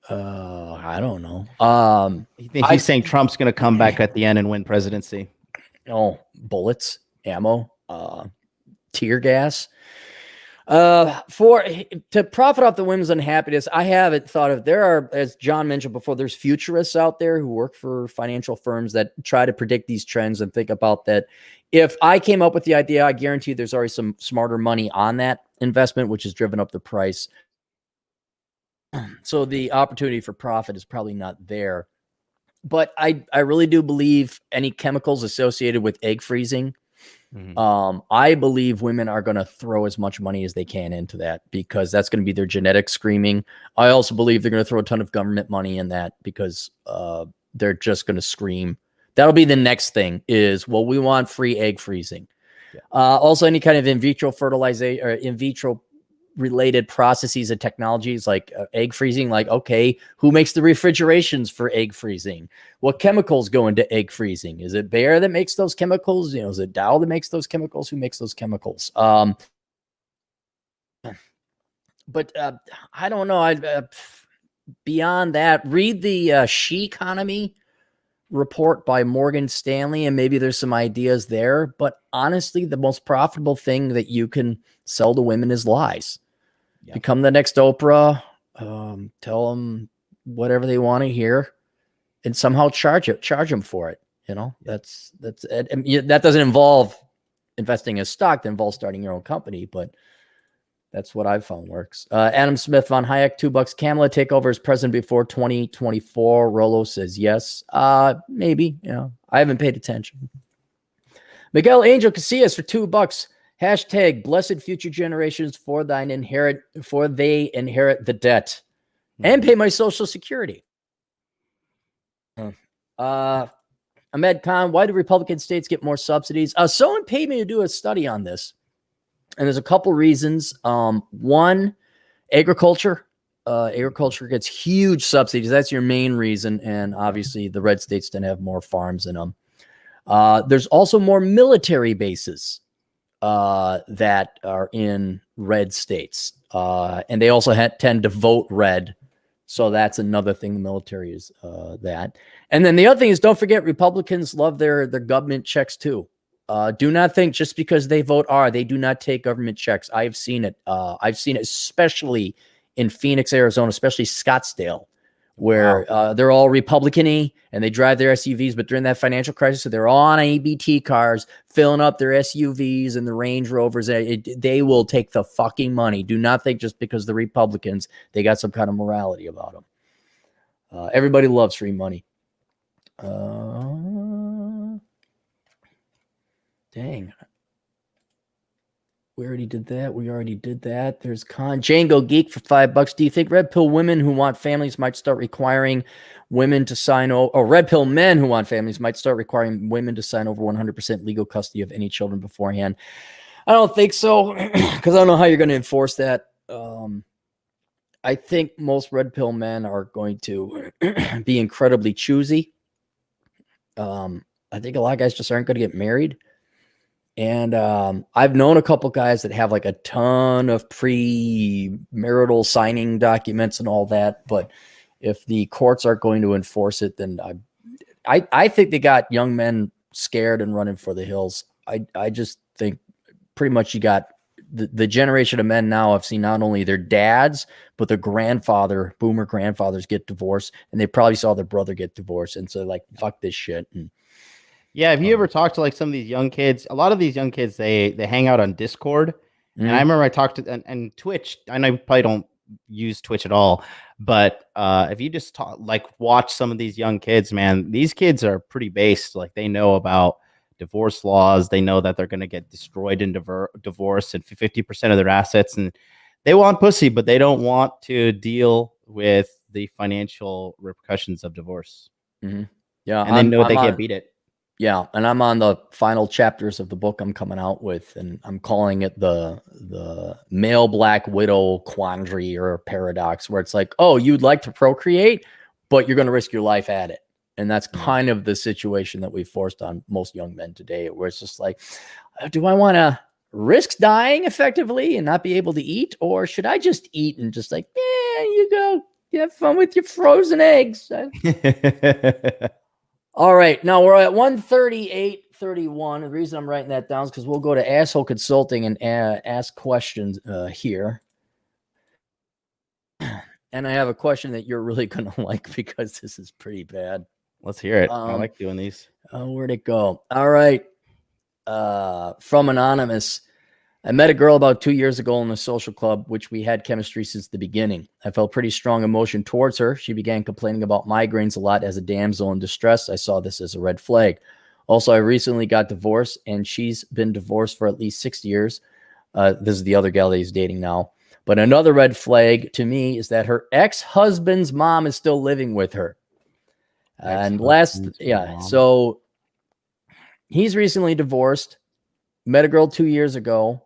I don't know. He's saying Trump's going to come back at the end and win presidency. Oh, bullets, ammo, tear gas. To profit off the women's unhappiness, I haven't thought of. There are, as John mentioned before, there's futurists out there who work for financial firms that try to predict these trends and think about that. If I came up with the idea, I guarantee there's already some smarter money on that investment, which has driven up the price. So the opportunity for profit is probably not there. But I really do believe any chemicals associated with egg freezing I believe women are going to throw as much money as they can into that because that's going to be their genetic screaming. I also believe they're going to throw a ton of government money in that because they're just going to scream. That'll be the next thing is, well, we want free egg freezing. Yeah. Also, any kind of in vitro fertilization or in vitro related processes and technologies like egg freezing, like, okay, who makes the refrigerations for egg freezing? What chemicals go into egg freezing? Is it Bayer that makes those chemicals? Is it Dow that makes those chemicals? Who makes those chemicals? But I don't know. Beyond that, read the She Economy report by Morgan Stanley, and maybe there's some ideas there. But honestly, the most profitable thing that you can sell to women is lies. Yep. Become the next Oprah, tell them whatever they want to hear, and somehow charge them for it. That's it. I mean, that doesn't involve investing in stock. That involves starting your own company, but that's what I've found works. Adam Smith, Von Hayek, $2. Kamala take over as president before 2024. Rolo says yes. Maybe. I haven't paid attention. Miguel Angel Casillas for $2. Hashtag blessed future generations for they inherit the debt and pay my Social Security. Ahmed Khan, why do Republican states get more subsidies? Someone paid me to do a study on this, and there's a couple reasons. One, agriculture. Agriculture gets huge subsidies. That's your main reason, and obviously the red states tend to have more farms in them. There's also more military bases that are in red states. And they also tend to vote red. So that's another thing. The military is that. And then the other thing is, don't forget, Republicans love their government checks too. Do not think just because they vote R, they do not take government checks. I've seen it. I've seen it especially in Phoenix, Arizona, especially Scottsdale, where they're all Republican-y and they drive their SUVs, but during that financial crisis, so they're all on ABT cars, filling up their SUVs and the Range Rovers. They will take the fucking money. Do not think just because the Republicans, they got some kind of morality about them. Everybody loves free money. Dang. We already did that. There's Django Geek for $5. Do you think red pill women who want families might start requiring women to sign over, or red pill men who want families might start requiring women to sign over 100% legal custody of any children beforehand? I don't think so, because I don't know how you're going to enforce that. I think most red pill men are going to be incredibly choosy. I think a lot of guys just aren't going to get married. And I've known a couple guys that have like a ton of pre-marital signing documents and all that. But if the courts aren't going to enforce it, then I think they got young men scared and running for the hills. I just think pretty much you got the generation of men now. I've seen not only their dads, but their boomer grandfathers get divorced. And they probably saw their brother get divorced. And so like, fuck this shit. And yeah, have you ever talked to like some of these young kids? A lot of these young kids, they hang out on Discord. And I remember I talked to and Twitch. I know you probably don't use Twitch at all, but if you just watch some of these young kids, man, these kids are pretty based. Like they know about divorce laws. They know that they're going to get destroyed in divorce and 50% of their assets. And they want pussy, but they don't want to deal with the financial repercussions of divorce. Mm-hmm. Yeah, and they know they can't beat it. Yeah, and I'm on the final chapters of the book I'm coming out with, and I'm calling it the male black widow quandary or paradox, where it's like, oh, you'd like to procreate, but you're going to risk your life at it. And that's kind of the situation that we forced on most young men today, where it's just like, do I want to risk dying effectively and not be able to eat, or should I just eat and just like, yeah, you go, you have fun with your frozen eggs. All right, now we're at 138.31. The reason I'm writing that down is because we'll go to Asshole Consulting and ask questions here. And I have a question that you're really going to like because this is pretty bad. Let's hear it. I like doing these. Where'd it go? All right. From Anonymous. I met a girl about 2 years ago in a social club, which we had chemistry since the beginning. I felt pretty strong emotion towards her. She began complaining about migraines a lot as a damsel in distress. I saw this as a red flag. Also, I recently got divorced, and she's been divorced for at least 6 years. This is the other gal that he's dating now. But another red flag to me is that her ex-husband's mom is still living with her. And so he's recently divorced, met a girl 2 years ago.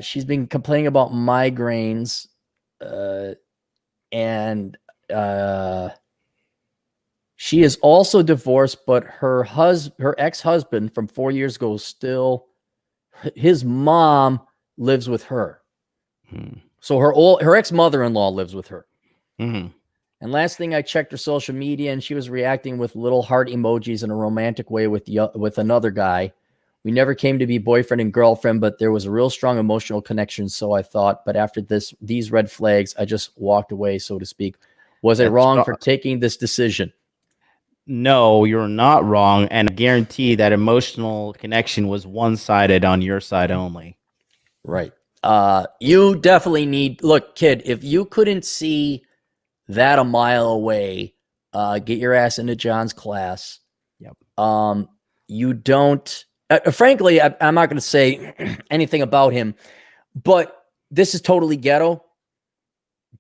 She's been complaining about migraines, and she is also divorced, but her ex-husband from 4 years ago still, his mom lives with her. So her ex-mother-in-law lives with her. And last thing I checked her social media, and she was reacting with little heart emojis in a romantic way with another guy. We never came to be boyfriend and girlfriend, but there was a real strong emotional connection. So I thought, but after these red flags, I just walked away, so to speak. Was I wrong for taking this decision? No, you're not wrong. And I guarantee that emotional connection was one-sided on your side only. Right. You definitely look, kid, if you couldn't see that a mile away, get your ass into John's class. Yep. You don't, frankly, I'm not going to say anything about him, but this is totally ghetto.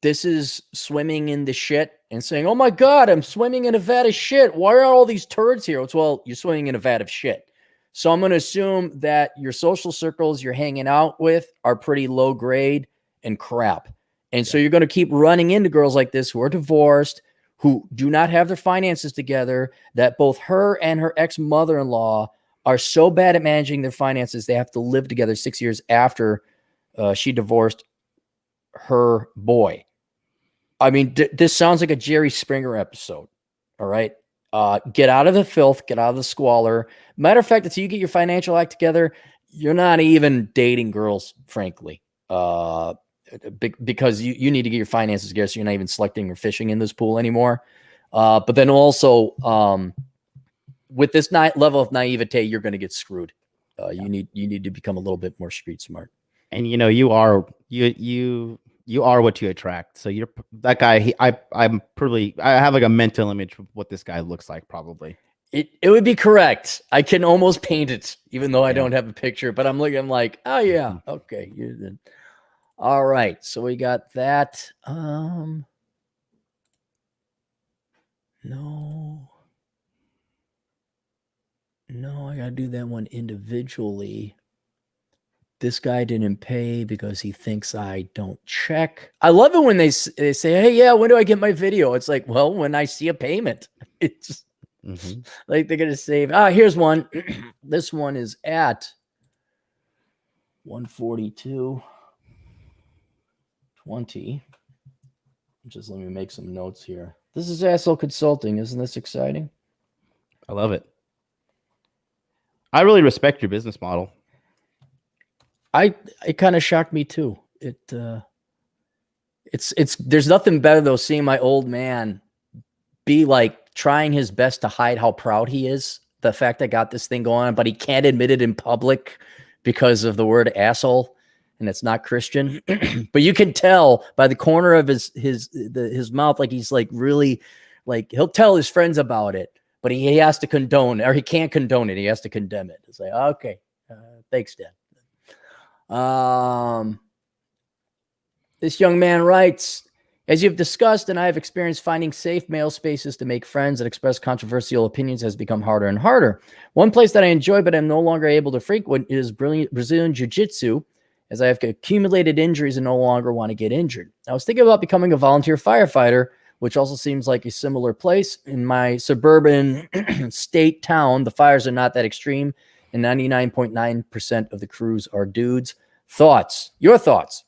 This is swimming in the shit and saying, oh my God, I'm swimming in a vat of shit. Why are all these turds here? It's, well, you're swimming in a vat of shit. So I'm going to assume that your social circles you're hanging out with are pretty low grade and crap. And so you're going to keep running into girls like this who are divorced, who do not have their finances together, that both her and her ex-mother-in-law are so bad at managing their finances, they have to live together 6 years after she divorced her boy. I mean, this sounds like a Jerry Springer episode. All right. Get out of the filth, get out of the squalor. Matter of fact, until you get your financial act together, you're not even dating girls, frankly, because you need to get your finances together. So you're not even selecting or fishing in this pool anymore. But then also, with this level of naivete, you're going to get screwed. You need to become a little bit more street smart. And you know, you are what you attract. So you're that guy. I have like a mental image of what this guy looks like. Probably it would be correct. I can almost paint it, even though I don't have a picture. But I'm like, oh yeah, okay. All right. So we got that. No, I gotta do that one individually. This guy didn't pay because he thinks I don't check. I love it when they say, hey, yeah, when do I get my video? It's like, well, when I see a payment. It's just like they're going to save. Here's one. This one is at 142.20. Just let me make some notes here. This is Asshole Consulting. Isn't this exciting? I love it. I really respect your business model. It kind of shocked me too. It's there's nothing better though, seeing my old man be like trying his best to hide how proud he is, the fact I got this thing going on, but he can't admit it in public because of the word asshole, and it's not Christian. But you can tell by the corner of his mouth, like he's like really, like he'll tell his friends about it, but he has to condone, or he can't condone it. He has to condemn it. It's like, okay, thanks, Dad. This young man writes, as you've discussed, and I have experienced, finding safe male spaces to make friends and express controversial opinions has become harder and harder. One place that I enjoy but am no longer able to frequent is Brazilian jiu-jitsu, as I have accumulated injuries and no longer want to get injured. I was thinking about becoming a volunteer firefighter, which also seems like a similar place. In my suburban state town, the fires are not that extreme, and 99.9% of the crews are dudes. Thoughts? Your thoughts?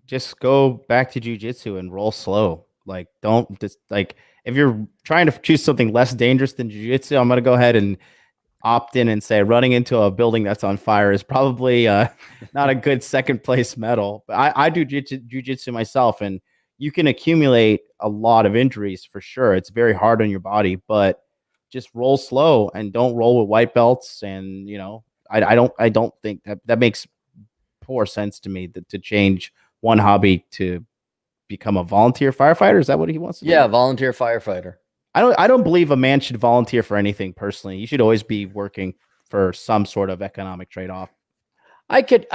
Just go back to jiu-jitsu and roll slow. Like, don't just like, if you're trying to choose something less dangerous than jiu-jitsu, I'm going to go ahead and opt in and say running into a building that's on fire is probably not a good second place medal. But I do jiu-jitsu myself, and you can accumulate a lot of injuries for sure. It's very hard on your body, but just roll slow and don't roll with white belts. And, you know, I don't think that makes poor sense to me, to change one hobby to become a volunteer firefighter. Is that what he wants to do? Yeah, volunteer firefighter. I don't believe a man should volunteer for anything personally. You should always be working for some sort of economic trade-off. I could,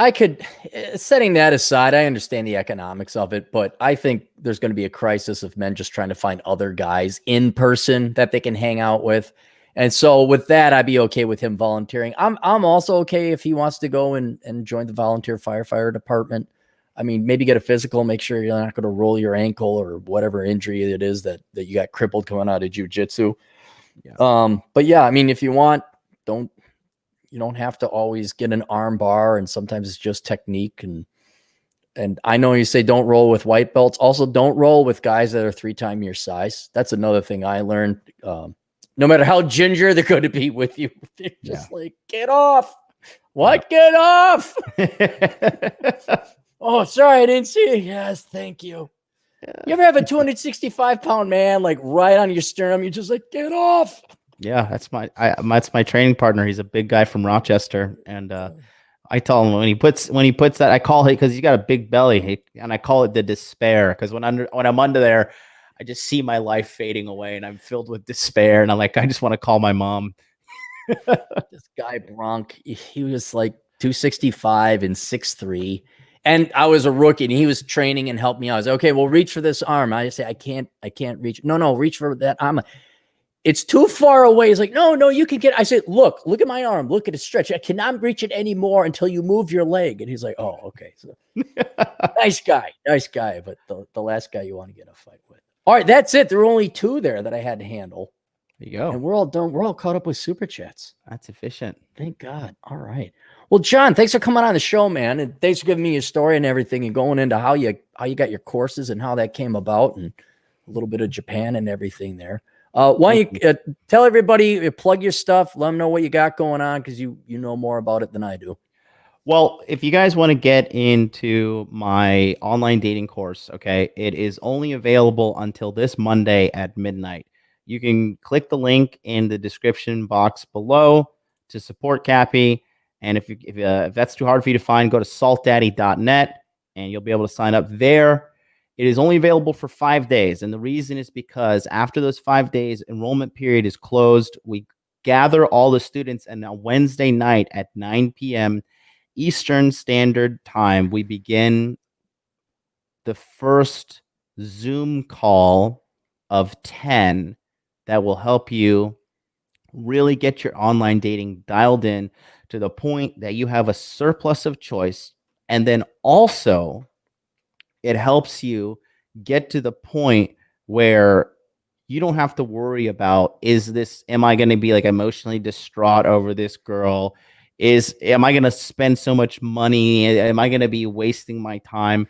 setting that aside, I understand the economics of it, but I think there's going to be a crisis of men just trying to find other guys in person that they can hang out with. And so with that, I'd be okay with him volunteering. I'm also okay if he wants to go and join the volunteer firefighter department. I mean, maybe get a physical, make sure you're not going to roll your ankle or whatever injury it is that you got crippled coming out of jujitsu. Yeah. But yeah, I mean, if you want, you don't have to always get an arm bar, and sometimes it's just technique. And I know you say don't roll with white belts. Also, don't roll with guys that are 3 times your size. That's another thing I learned. No matter how ginger they're going to be with you, they're just like, get off. What? Yeah. Get off. Oh, sorry, I didn't see it. Yes, thank you. Yeah. You ever have a 265-pound man like right on your sternum? You're just like, get off. Yeah, that's my training partner. He's a big guy from Rochester, and I tell him when he puts that, I call it, because he's got a big belly, and I call it the despair, because when I'm under there, I just see my life fading away, and I'm filled with despair, and I'm like, I just want to call my mom. This guy Bronk, he was like 265 and 6'3". And I was a rookie, and he was training and helped me out. I was like, okay, well, reach for this arm. I just say, I can't reach. No, reach for that arm. It's too far away. He's like, no, you can get. I said, look at my arm. Look at it stretch. I cannot reach it anymore until you move your leg. And he's like, oh, okay. So nice guy. But the last guy you want to get in a fight with. All right, that's it. There were only 2 there that I had to handle. There you go. And we're all done. We're all caught up with super chats. That's efficient. Thank God. All right. Well, John, thanks for coming on the show, man. And thanks for giving me your story and everything, and going into how you got your courses and how that came about, and a little bit of Japan and everything there. Why don't you tell everybody, plug your stuff, let them know what you got going on, because you know more about it than I do. Well, if you guys want to get into my online dating course, okay, it is only available until this Monday at midnight. You can click the link in the description box below to support Cappy. And if that's too hard for you to find, go to saltdaddy.net and you'll be able to sign up there. It is only available for 5 days. And the reason is because after those 5 days, enrollment period is closed. We gather all the students, and on Wednesday night at 9 p.m. Eastern Standard Time, we begin the first Zoom call of 10 that will help you really get your online dating dialed in to the point that you have a surplus of choice. And then also, it helps you get to the point where you don't have to worry about, am I going to be like emotionally distraught over this girl? Am I going to spend so much money? Am I going to be wasting my time?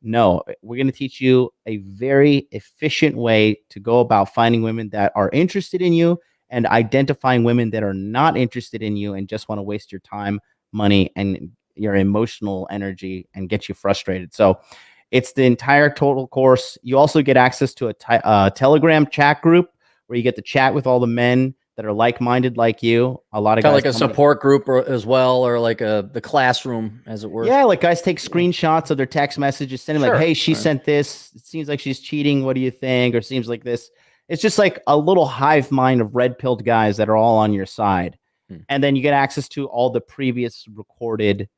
No, we're going to teach you a very efficient way to go about finding women that are interested in you and identifying women that are not interested in you and just want to waste your time, money, and your emotional energy and get you frustrated. So it's the entire total course. You also get access to a Telegram chat group where you get to chat with all the men that are like-minded like you. A lot of guys like a support group as well, or like the classroom, as it were. Yeah, like guys take screenshots of their text messages, send them like, hey, she sent this. It seems like she's cheating. What do you think? Or seems like this. It's just like a little hive mind of red-pilled guys that are all on your side. And then you get access to all the previous recorded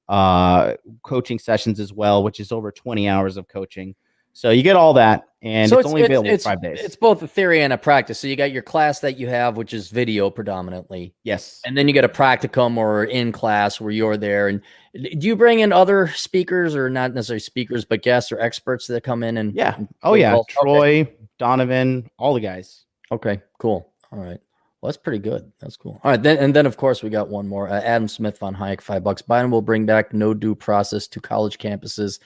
coaching sessions as well, which is over 20 hours of coaching. So you get all that, and so it's only available 5 days. It's both a theory and a practice. So you got your class that you have, which is video predominantly. Yes. And then you get a practicum or in class where you're there. And do you bring in other speakers, or not necessarily speakers, but guests or experts that come in? And yeah. Oh, yeah. Troy, okay. Donovan, all the guys. Okay, cool. All right. Well, that's pretty good. That's cool. All right. Then, of course, we got one more. Adam Smith von Hayek, $5. Biden will bring back no due process to college campuses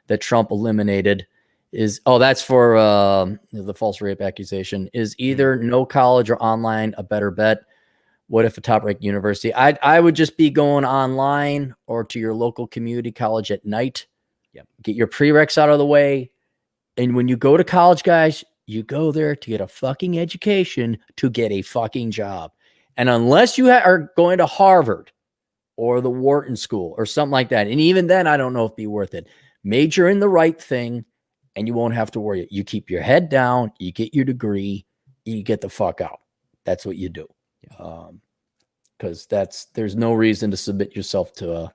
that Trump eliminated. That's for the false rape accusation. Is either no college or online a better bet? What if a top-ranked university? I would just be going online or to your local community college at night. Yep. Get your prereqs out of the way. And when you go to college, guys, you go there to get a fucking education, to get a fucking job. And unless you are going to Harvard or the Wharton School or something like that, and even then, I don't know if it'd be worth it. Major in the right thing, and you won't have to worry. You keep your head down, you get your degree, you get the fuck out. That's what you do. Because there's no reason to submit yourself to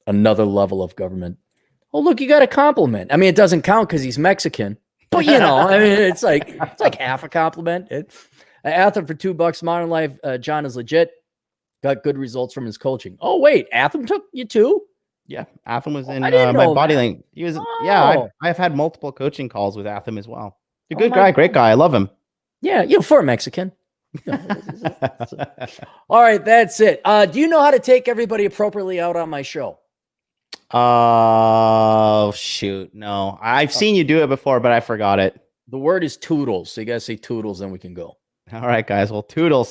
another level of government. Oh, look, you got a compliment. I mean, it doesn't count because he's Mexican, but I mean, it's like half a compliment. Atham for $2, Modern Life. John is legit. Got good results from his coaching. Oh, wait, Atham took you too? Yeah, Atham was in I didn't my know body that. link. He was, Oh. I've had multiple coaching calls with Atham as well. He's a Oh good my guy, great God. guy. I love him. Yeah, for a Mexican. All right, that's it. Do you know how to take everybody appropriately out on my show? Oh, shoot. No, I've seen you do it before, but I forgot it. The word is toodles. So you got to say toodles, then we can go. All right, guys. Well, toodles.